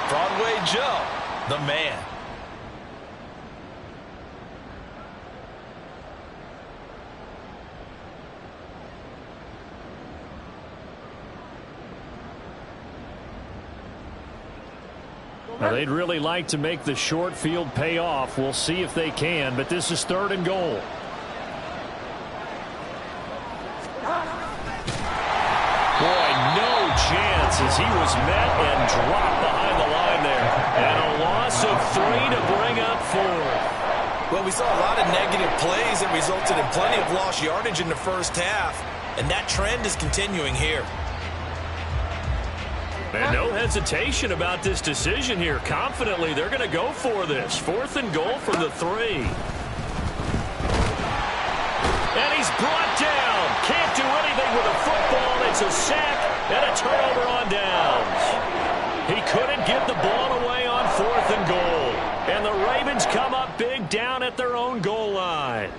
Broadway Joe, the man. Now, they'd really like to make the short field pay off. We'll see if they can, but this is 3rd and goal. Boy, no chance as he was met and dropped behind the line there. And a loss of 3 to bring up 4th. Well, we saw a lot of negative plays that resulted in plenty of lost yardage in the first half, and that trend is continuing here. And no hesitation about this decision here. Confidently, they're going to go for this. 4th and goal from the 3. And he's brought down. Can't do anything with a football. It's a sack and a turnover on downs. He couldn't get the ball away on 4th and goal. And the Ravens come up big down at their own goal line.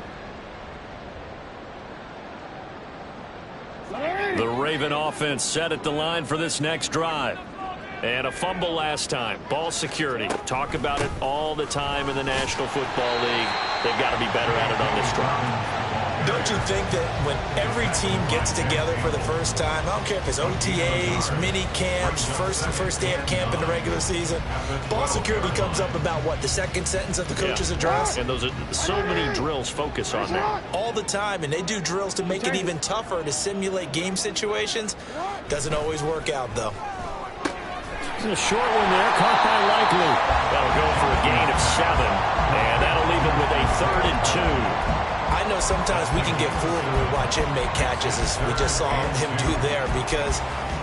The Raven offense set at the line for this next drive. And a fumble last time. Ball security. Talk about it all the time in the National Football League. They've got to be better at it on this drive. Don't you think that when every team gets together for the first time, I don't care if it's OTAs, mini camps, first day of camp in the regular season, ball security comes up about what, the second sentence of the coach's address? And those are so many drills focus on that. All the time, and they do drills to make it even tougher to simulate game situations. Doesn't always work out, though. It's a short one there, caught by Likely. That'll go for a gain of 7, and that'll leave it with a 3rd and 2. I know sometimes we can get fooled when we watch him make catches, as we just saw him do there, because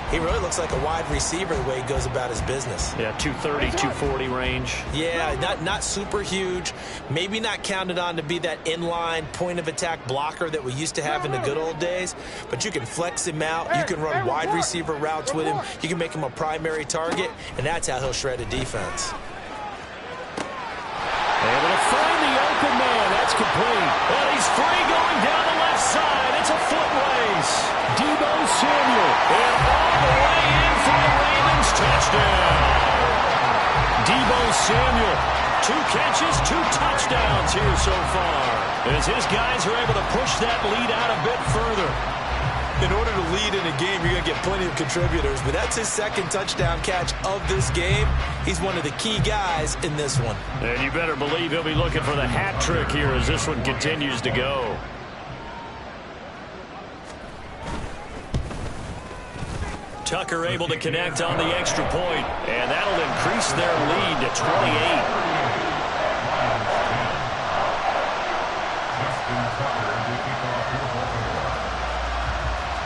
he really looks like a wide receiver the way he goes about his business. Yeah, 230, 240 range. Yeah, not super huge. Maybe not counted on to be that inline point-of-attack blocker that we used to have in the good old days, but you can flex him out. You can run wide receiver routes with him. You can make him a primary target, and that's how he'll shred a defense. Able to find the open man. That's complete. And he's free going down the left side. It's a foot race. Deebo Samuel. And all the way in for the Ravens. Touchdown. Deebo Samuel. 2 catches, 2 touchdowns here so far. As his guys are able to push that lead out a bit further. In order to lead in a game, you're going to get plenty of contributors, but that's his 2nd touchdown catch of this game. He's one of the key guys in this one. And you better believe he'll be looking for the hat trick here as this one continues to go. Tucker able to connect on the extra point, and that'll increase their lead to 28.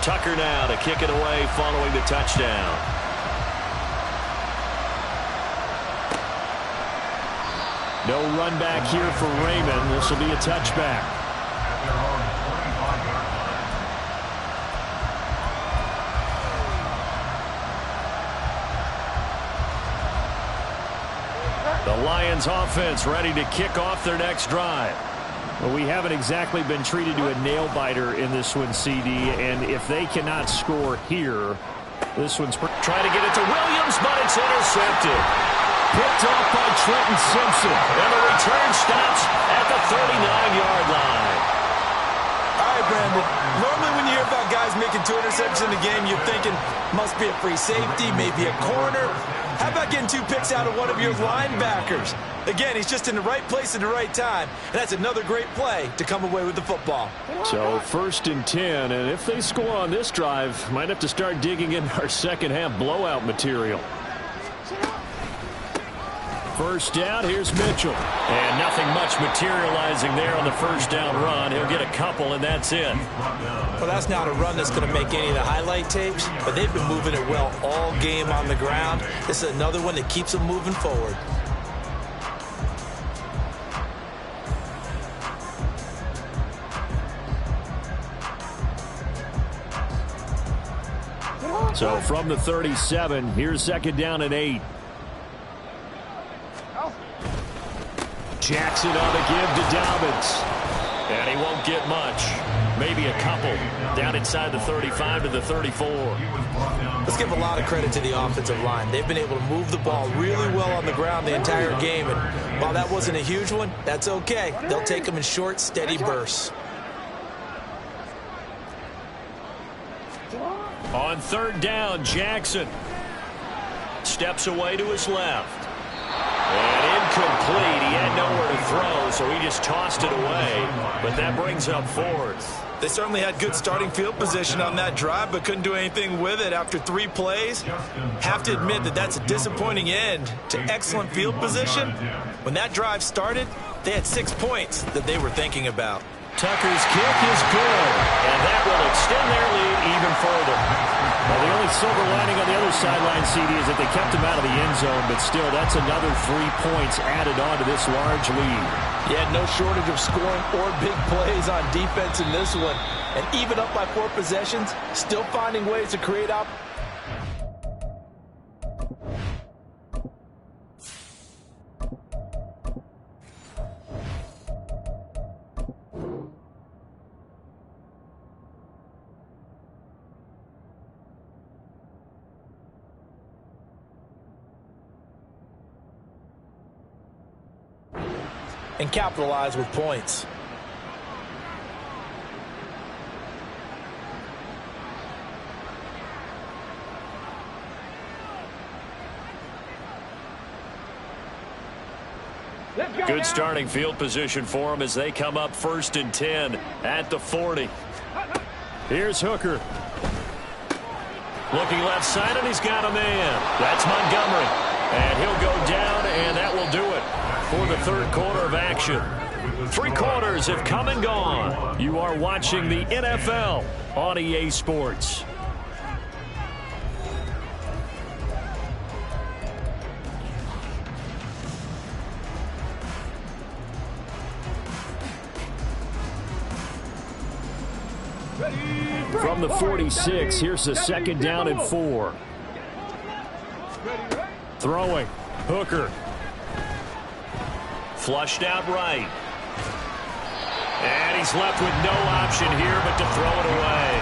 Tucker now to kick it away following the touchdown. No run back here for Raymond. This will be a touchback. The Lions offense ready to kick off their next drive. Well, we haven't exactly been treated to a nail-biter in this one, CD, and if they cannot score here, this one's trying to get it to Williams, but it's intercepted. Picked off by Trenton Simpson, and the return stops at the 39-yard line. All right, Brandon, normally when you hear about guys making 2 interceptions in the game, you're thinking must be a free safety, maybe a corner. How about getting 2 picks out of one of your linebackers? Again, he's just in the right place at the right time, and that's another great play to come away with the football. So 1st and 10, and if they score on this drive, might have to start digging in our second-half blowout material. First down, here's Mitchell. And nothing much materializing there on the first down run. He'll get a couple, and that's it. Well, that's not a run that's going to make any of the highlight tapes, but they've been moving it well all game on the ground. This is another one that keeps them moving forward. So from the 37, here's 2nd down and 8. Jackson on the give to Dobbins. And he won't get much. Maybe a couple. Down inside the 35 to the 34. Let's give a lot of credit to the offensive line. They've been able to move the ball really well on the ground the entire game. And while that wasn't a huge one, that's okay. They'll take them in short, steady bursts. On 3rd down, Jackson steps away to his left. And incomplete. He had nowhere to throw, so he just tossed it away. But that brings up 4th. They certainly had good starting field position on that drive, but couldn't do anything with it after 3 plays. Have to admit that that's a disappointing end to excellent field position. When that drive started, they had 6 points that they were thinking about. Tucker's kick is good, and that will extend their lead even further. Well, the only silver lining on the other sideline, CD, is that they kept him out of the end zone, but still, that's another 3 points added on to this large lead. Yeah, no shortage of scoring or big plays on defense in this one. And even up by 4 possessions, still finding ways to create opportunities. And capitalize with points. Good starting field position for them as they come up 1st and 10 at the 40. Here's Hooker. Looking left side, and he's got a man. That's Montgomery. And he'll go down, and that will do it for the 3rd quarter of action. 3 quarters have come and gone. You are watching the NFL on EA Sports. From the 46, here's the 2nd down and 4. Throwing. Hooker. Flushed out right. And he's left with no option here but to throw it away.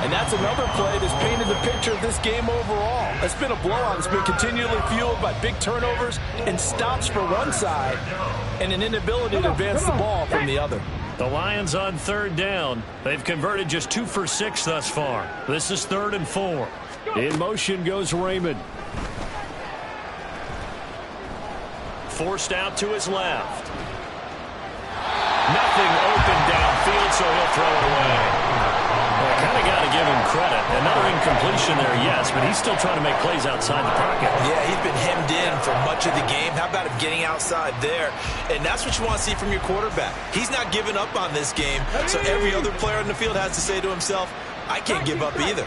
And that's another play that's painted the picture of this game overall. It's been a blowout. It's been continually fueled by big turnovers and stops for one side and an inability to advance the ball from the other. The Lions on 3rd down. They've converted just 2 for 6 thus far. This is 3rd and 4. In motion goes Raymond. Forced out to his left. Nothing open downfield, so he'll throw it away. Kind of got to give him credit. Another incompletion there, yes, but he's still trying to make plays outside the pocket. Yeah, he's been hemmed in for much of the game. How about him getting outside there? And that's what you want to see from your quarterback. He's not giving up on this game, so every other player in the field has to say to himself, I can't give up either.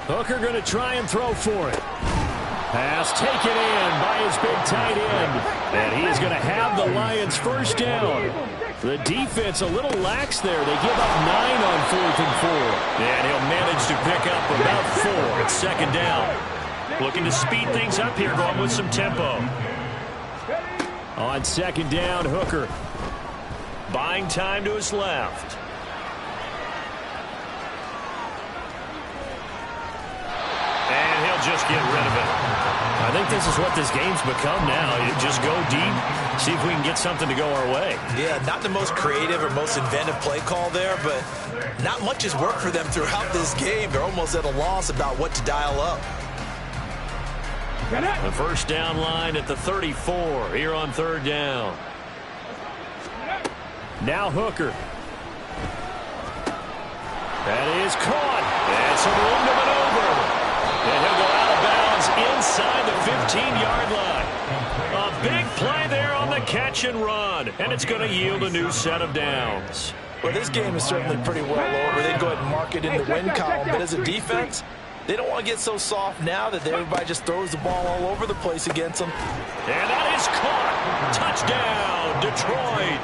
Hooker going to try and throw for it. Pass taken in by his big tight end. And he is going to have the Lions first down. The defense a little lax there. They give up 9 on 4th and 4. And he'll manage to pick up about 4 at second down. Looking to speed things up here, going with some tempo. On second down, Hooker buying time to his left. And he'll just get rid of it. I think this is what this game's become now. You just go deep, see if we can get something to go our way. Yeah, not the most creative or most inventive play call there, but not much has worked for them throughout this game. They're almost at a loss about what to dial up. The first down line at the 34 here on third down. Now Hooker. That is caught. And some room to maneuver. And he'll go out of bounds inside the 15-yard line. A big play there on the catch and run. And it's going to yield a new set of downs. Well, this game is certainly pretty well over. They go ahead and mark it in the win column. But as a defense, they don't want to get so soft now that everybody just throws the ball all over the place against them. And that is caught. Touchdown, Detroit.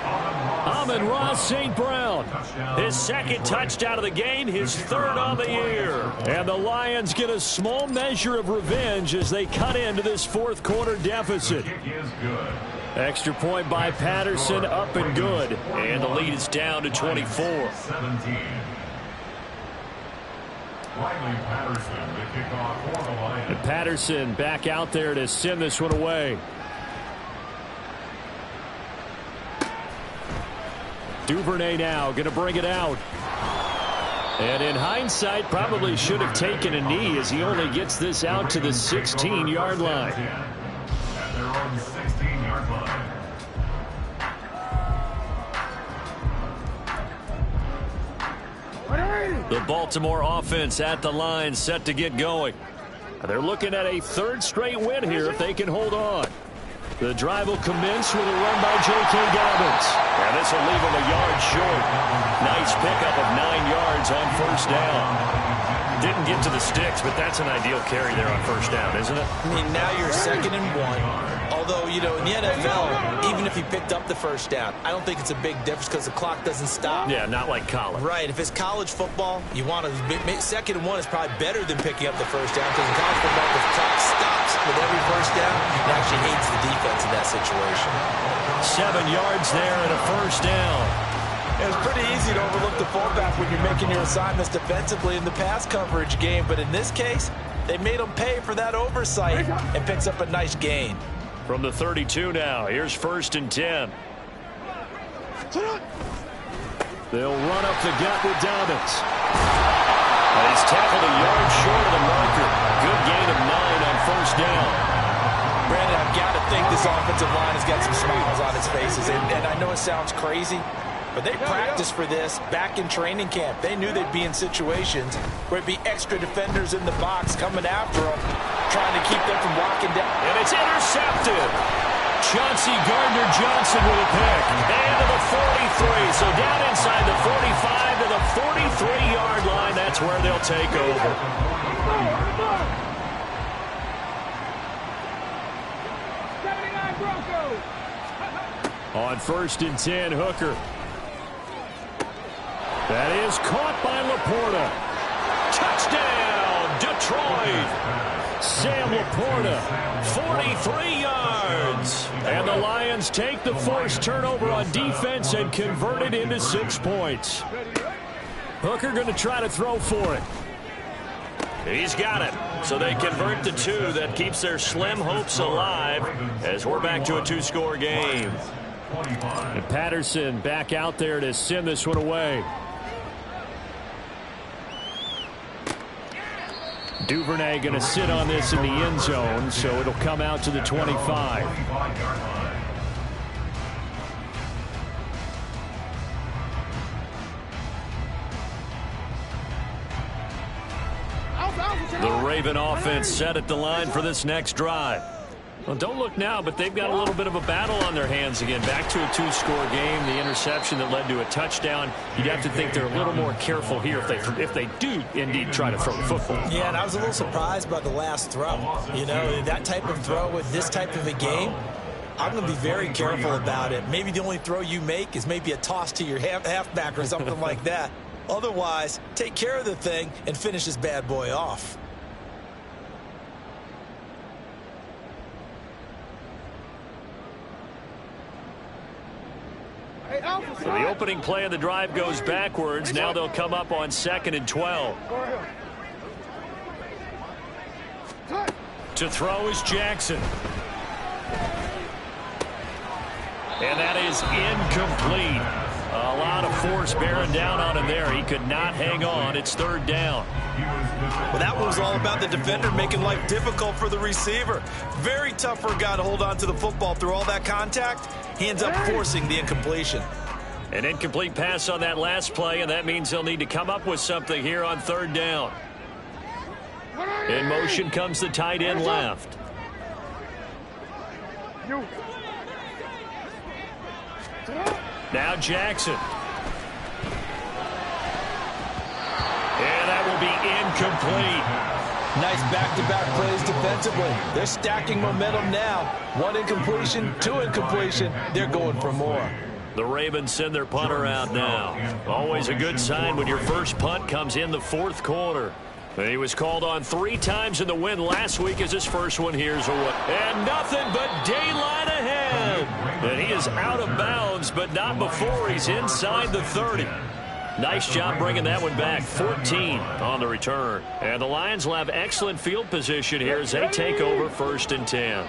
Amon-Ra St. Brown. His second touchdown of the game, his third on the year. And the Lions get a small measure of revenge as they cut into this fourth quarter deficit. Extra point by Patterson, up and good. And the lead is down to 24. And Patterson back out there to send this one away. Duvernay now going to bring it out. And in hindsight, probably should have taken a knee as he only gets this out to the 16-yard line. At their own 16-yard line. The Baltimore offense at the line, set to get going. They're looking at a third straight win here if they can hold on. The drive will commence with a run by J.K. Dobbins. And this will leave him a yard short. Nice pickup of 9 yards on first down. Didn't get to the sticks, but that's an ideal carry there on first down, isn't it? I mean, now you're 2nd and 1. Although, you know, in the NFL, even if he picked up the first down, I don't think it's a big difference because the clock doesn't stop. Yeah, not like college. Right. If it's college football, you want to 2nd and 1 is probably better than picking up the first down because in college football, the clock stops with every first down. It actually hates the defense in that situation. 7 yards there and a first down. It's pretty easy to overlook the fullback when you're making your assignments defensively in the pass coverage game. But in this case, they made him pay for that oversight and picks up a nice gain. From the 32 now, here's 1st and 10. They'll run up the gut with Dobbins. And he's tackled a yard short of the marker. Good gain of 9 on first down. Brandon, I've got to think this offensive line has got some smiles on its faces. And I know it sounds crazy, but they practiced for this back in training camp. They knew they'd be in situations where it'd be extra defenders in the box coming after them, trying to keep them from walking down. And it's intercepted. Chauncey Gardner-Johnson with a pick. And to the 43. So down inside the 45 to the 43-yard line. That's where they'll take over. On 1st and 10, Hooker. That is caught by Laporta. Touchdown, Detroit. Sam Laporta, 43 yards. And the Lions take the forced turnover on defense and convert it into 6 points. Hooker going to try to throw for it. He's got it. So they convert the 2. That keeps their slim hopes alive as we're back to a 2-score game. And Patterson back out there to send this one away. Duvernay going to sit on this in the end zone, so it'll come out to the 25. The Raven offense set at the line for this next drive. Well, don't look now, but they've got a little bit of a battle on their hands again. Back to a 2-score game. The interception that led to a touchdown. You'd have to think they're a little more careful here if they do indeed try to throw the football. Yeah, and I was a little surprised by the last throw. You know, that type of throw with this type of a game, I'm going to be very careful about it. Maybe the only throw you make is maybe a toss to your halfback or something like that. Otherwise, take care of the thing and finish this bad boy off. So the opening play of the drive goes backwards. Now they'll come up on 2nd and 12. To throw is Jackson. And that is incomplete. A lot of force bearing down on him there. He could not hang on. It's 3rd down. Well, that one was all about the defender making life difficult for the receiver. Very tough for a guy to hold on to the football through all that contact. He ends up forcing the incompletion. An incomplete pass on that last play, and that means they'll need to come up with something here on 3rd down. In motion comes the tight end left. Now Jackson. And that will be incomplete. Nice back-to-back plays defensively. They're stacking momentum now. 1 incompletion, 2 incompletion. They're going for more. The Ravens send their punter out now. Always a good sign when your first punt comes in the 4th quarter. He was called on 3 times in the win last week as his first one. Here's a one. And nothing but daylight ahead. And he is out of bounds, but not before he's inside the 30. Nice job bringing that one back. 14 on the return. And the Lions will have excellent field position here as they take over 1st and 10.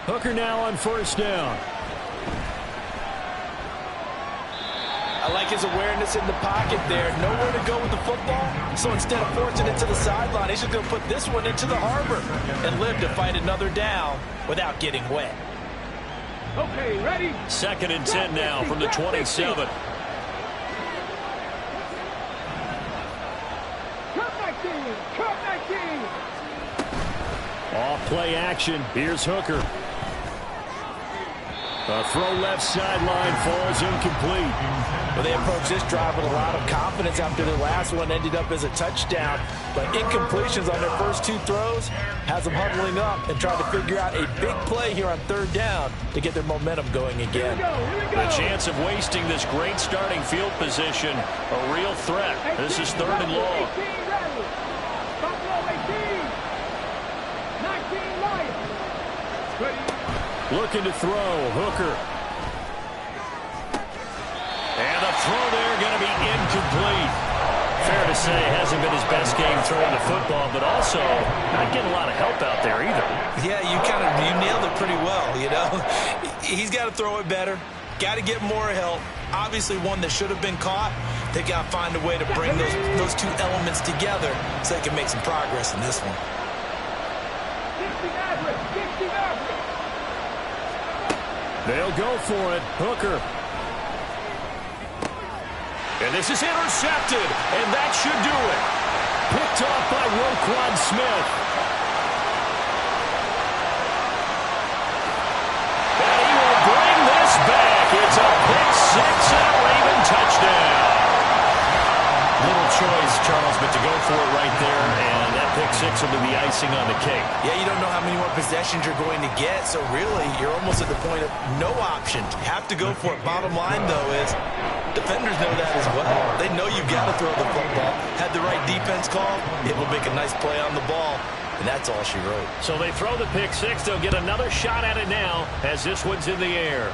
Hooker now on 1st down. I like his awareness in the pocket there. Nowhere to go with the football. So instead of forcing it to the sideline, he's just going to put this one into the harbor and live to find another down without getting wet. Okay, ready? 2nd and 10 now from the 27. Cut back in! Cut back in! Off play action. Here's Hooker. A throw left sideline falls incomplete. Well, they approached this drive with a lot of confidence after their last one ended up as a touchdown. But incompletions on their first 2 throws has them huddling up and trying to figure out a big play here on 3rd down to get their momentum going again. The chance of wasting this great starting field position, a real threat. This is 3rd and long. 19 Lions. Looking to throw. Hooker. And the throw there going to be incomplete. Fair to say, hasn't been his best game throwing the football, but also not getting a lot of help out there either. Yeah, you nailed it pretty well, you know. He's got to throw it better. Got to get more help. Obviously one that should have been caught. They got to find a way to bring those 2 elements together so they can make some progress in this one. 60 average, 60 average. They'll go for it. Hooker. And this is intercepted, and that should do it. Picked off by Roquan Smith. And he will bring this back. It's a pick 6 and a Raven touchdown. Little choice, Charles, but to go for it right there, and that pick 6 will be the icing on the cake. Yeah, you don't know how many more possessions you're going to get, so really you're almost at the point of no option. Have to go for it. Bottom line, though, is defenders know that as well. They know you've got to throw the football. Had the right defense call, it will make a nice play on the ball, and that's all she wrote. So they throw the pick 6. They'll get another shot at it now as this one's in the air.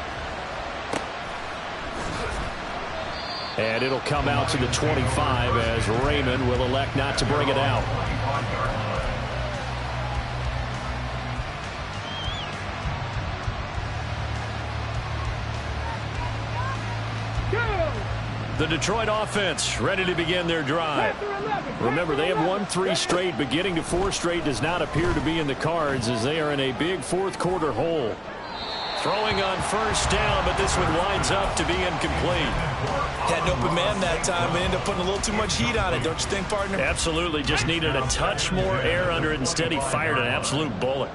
And it'll come out to the 25 as Raymond will elect not to bring it out. The Detroit offense ready to begin their drive. Remember, they have won 3 straight, but getting to 4 straight does not appear to be in the cards as they are in a big 4th quarter hole. Throwing on first down, but this one winds up to be incomplete. Had an open man that time, but ended up putting a little too much heat on it, don't you think, partner? Absolutely, just needed a touch more air under it. Instead, he fired an absolute bullet.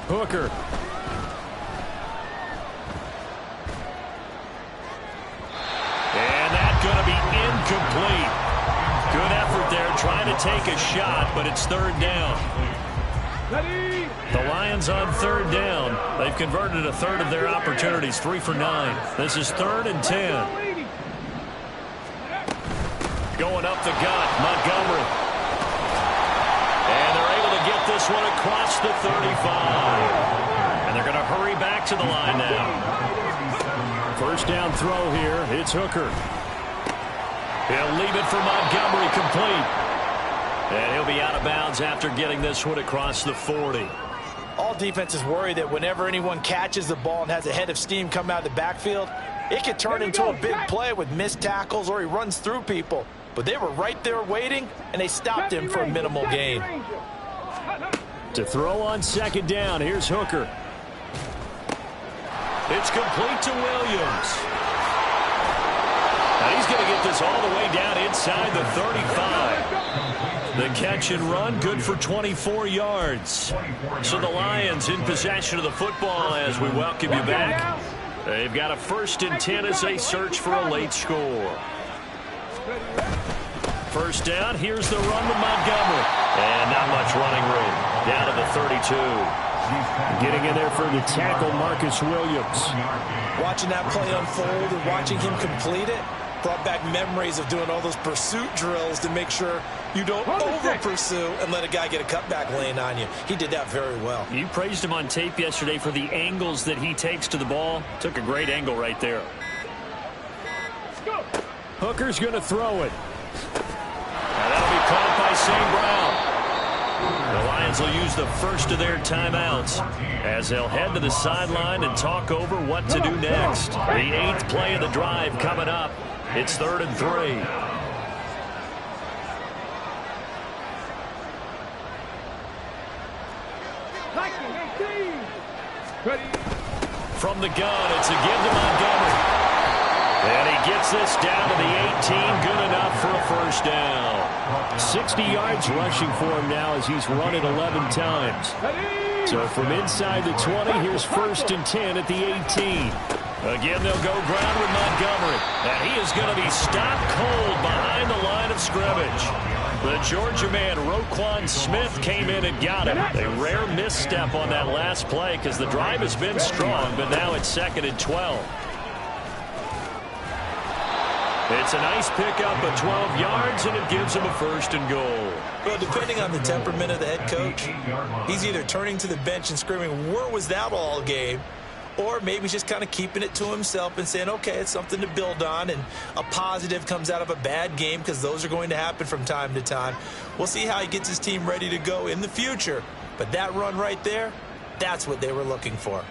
Hooker. And that's going to be incomplete. Good effort there, trying to take a shot, but it's third down. The Lions on third down. They've converted a third of their opportunities, 3 for 9. This is 3rd and 10. Going up the gut, Montgomery. And they're able to get this one across the 35. And they're going to hurry back to the line now. First down throw here. It's Hooker. He'll leave it for Montgomery, complete. And he'll be out of bounds after getting this one across the 40. All defenses worry that whenever anyone catches the ball and has a head of steam come out of the backfield, it could turn into a big play with missed tackles or he runs through people. But they were right there waiting, and they stopped him for a minimal gain. To throw on second down, here's Hooker. It's complete to Williams. Now he's going to get this all the way down inside the 35. The catch and run, good for 24 yards. So the Lions in possession of the football as we welcome you back. They've got a 1st and 10 as they search for a late score. First down, here's the run to Montgomery. And not much running room. Down to the 32. Getting in there for the tackle, Marcus Williams. Watching that play unfold and watching him complete it brought back memories of doing all those pursuit drills to make sure you don't over-pursue and let a guy get a cutback lane on you. He did that very well. You praised him on tape yesterday for the angles that he takes to the ball. Took a great angle right there. Hooker's going to throw it. And that'll be caught by St. Brown. The Lions will use the first of their timeouts as they'll head to the sideline and talk over what to do next. The 8th play of the drive coming up. It's 3rd and 3. From the gun, it's again to Montgomery. And he gets this down to the 18, good enough for a first down. 60 yards rushing for him now as he's run it 11 times. So from inside the 20, here's 1st and 10 at the 18. Again, they'll go ground with Montgomery. And he is going to be stopped cold behind the line of scrimmage. The Georgia man, Roquan Smith, came in and got him. A rare misstep on that last play because the drive has been strong, but now it's 2nd and 12. It's a nice pickup of 12 yards, and it gives him a 1st and goal. Well, depending on the temperament of the head coach, he's either turning to the bench and screaming, "Where was that all game?" Or maybe he's just kind of keeping it to himself and saying, okay, it's something to build on, and a positive comes out of a bad game because those are going to happen from time to time. We'll see how he gets his team ready to go in the future. But that run right there, that's what they were looking for.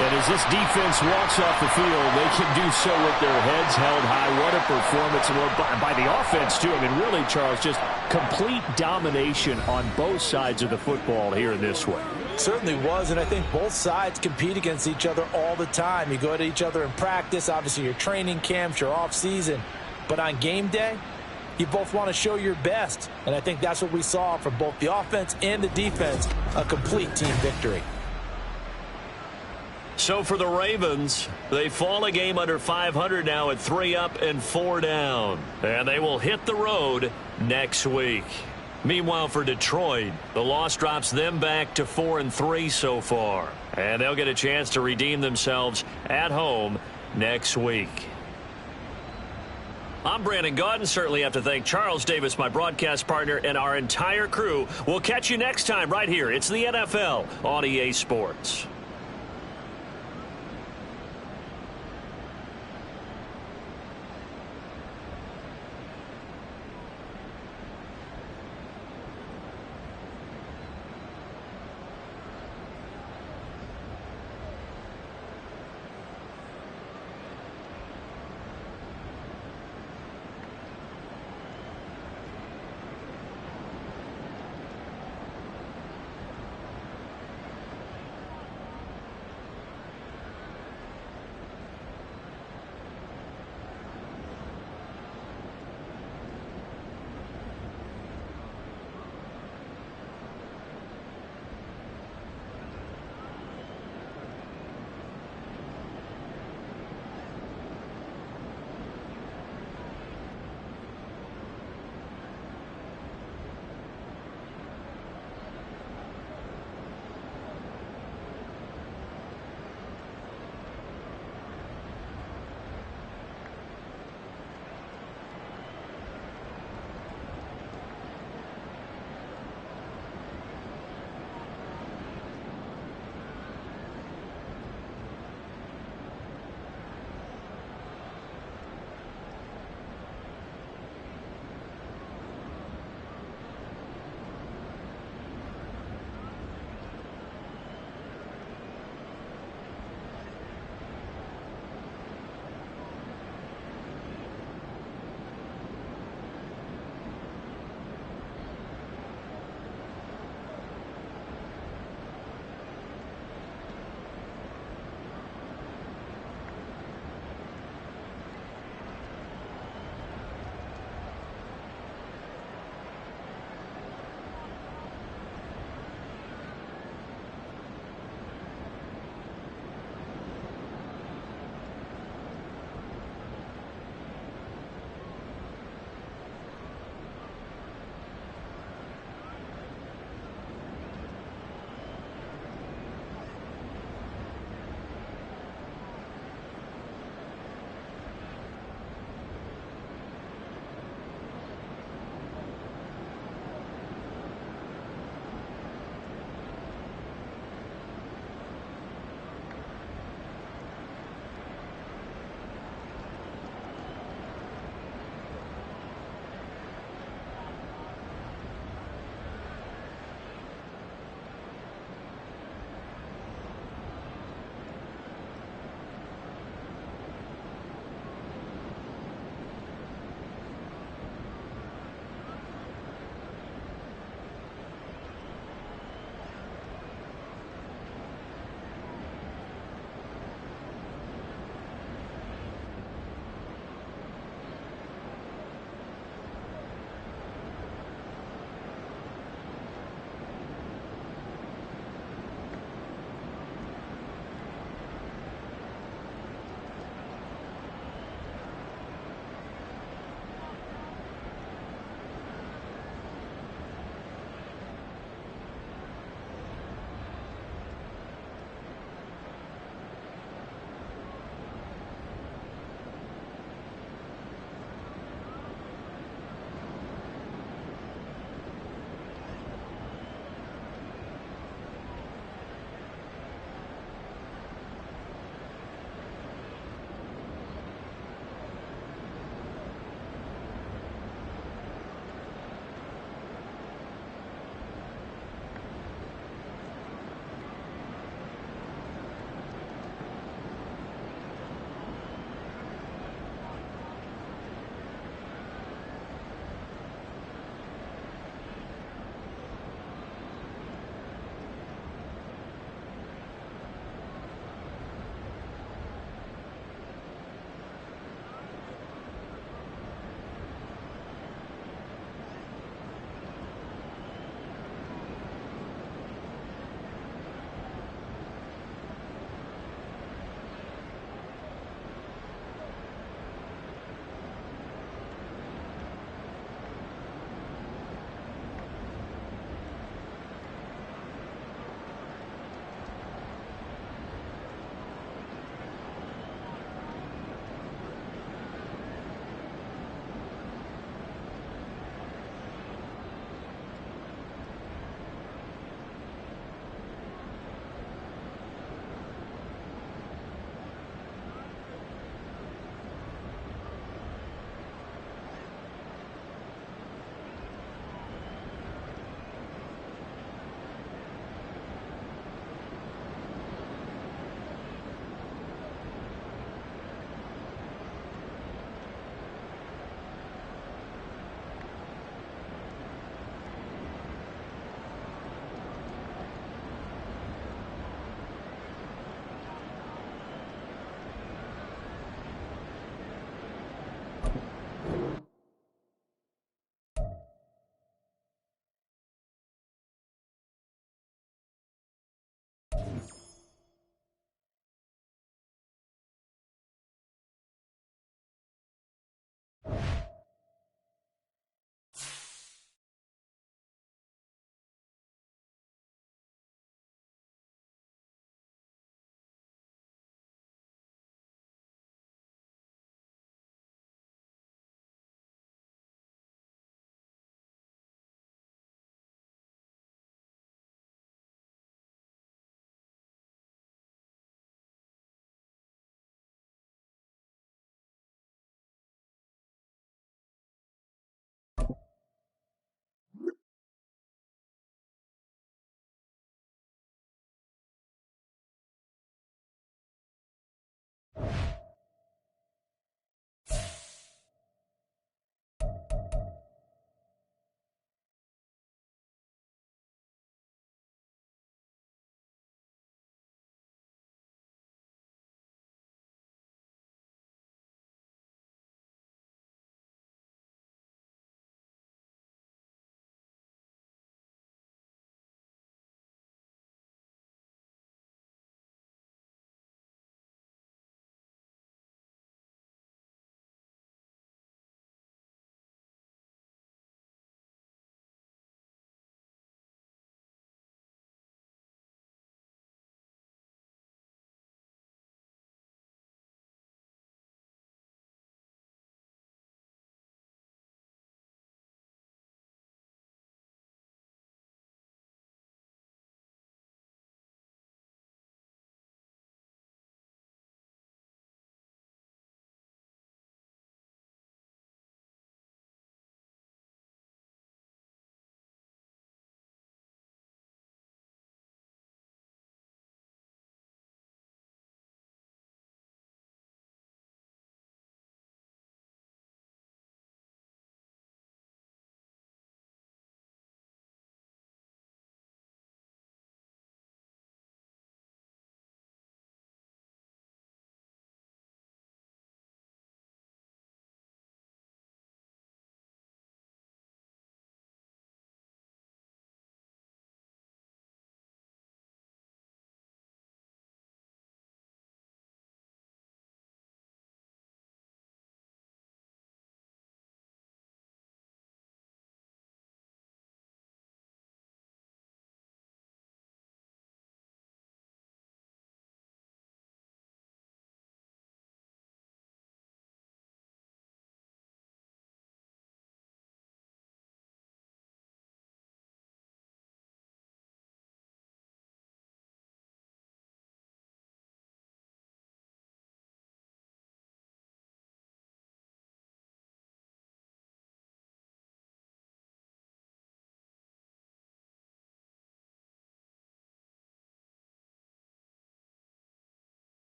And as this defense walks off the field, they can do so with their heads held high. What a performance by the offense, too. I mean, really, Charles, just complete domination on both sides of the football here in this one. Certainly was, and I think both sides compete against each other all the time. You go at each other in practice, obviously your training camps, your off-season. But on game day, you both want to show your best. And I think that's what we saw from both the offense and the defense, a complete team victory. So for the Ravens, they fall a game under 500 now at 3 up and 4 down. And they will hit the road next week. Meanwhile, for Detroit, the loss drops them back to 4 and 3 so far. And they'll get a chance to redeem themselves at home next week. I'm Brandon Gaudin. Certainly have to thank Charles Davis, my broadcast partner, and our entire crew. We'll catch you next time right here. It's the NFL on EA Sports.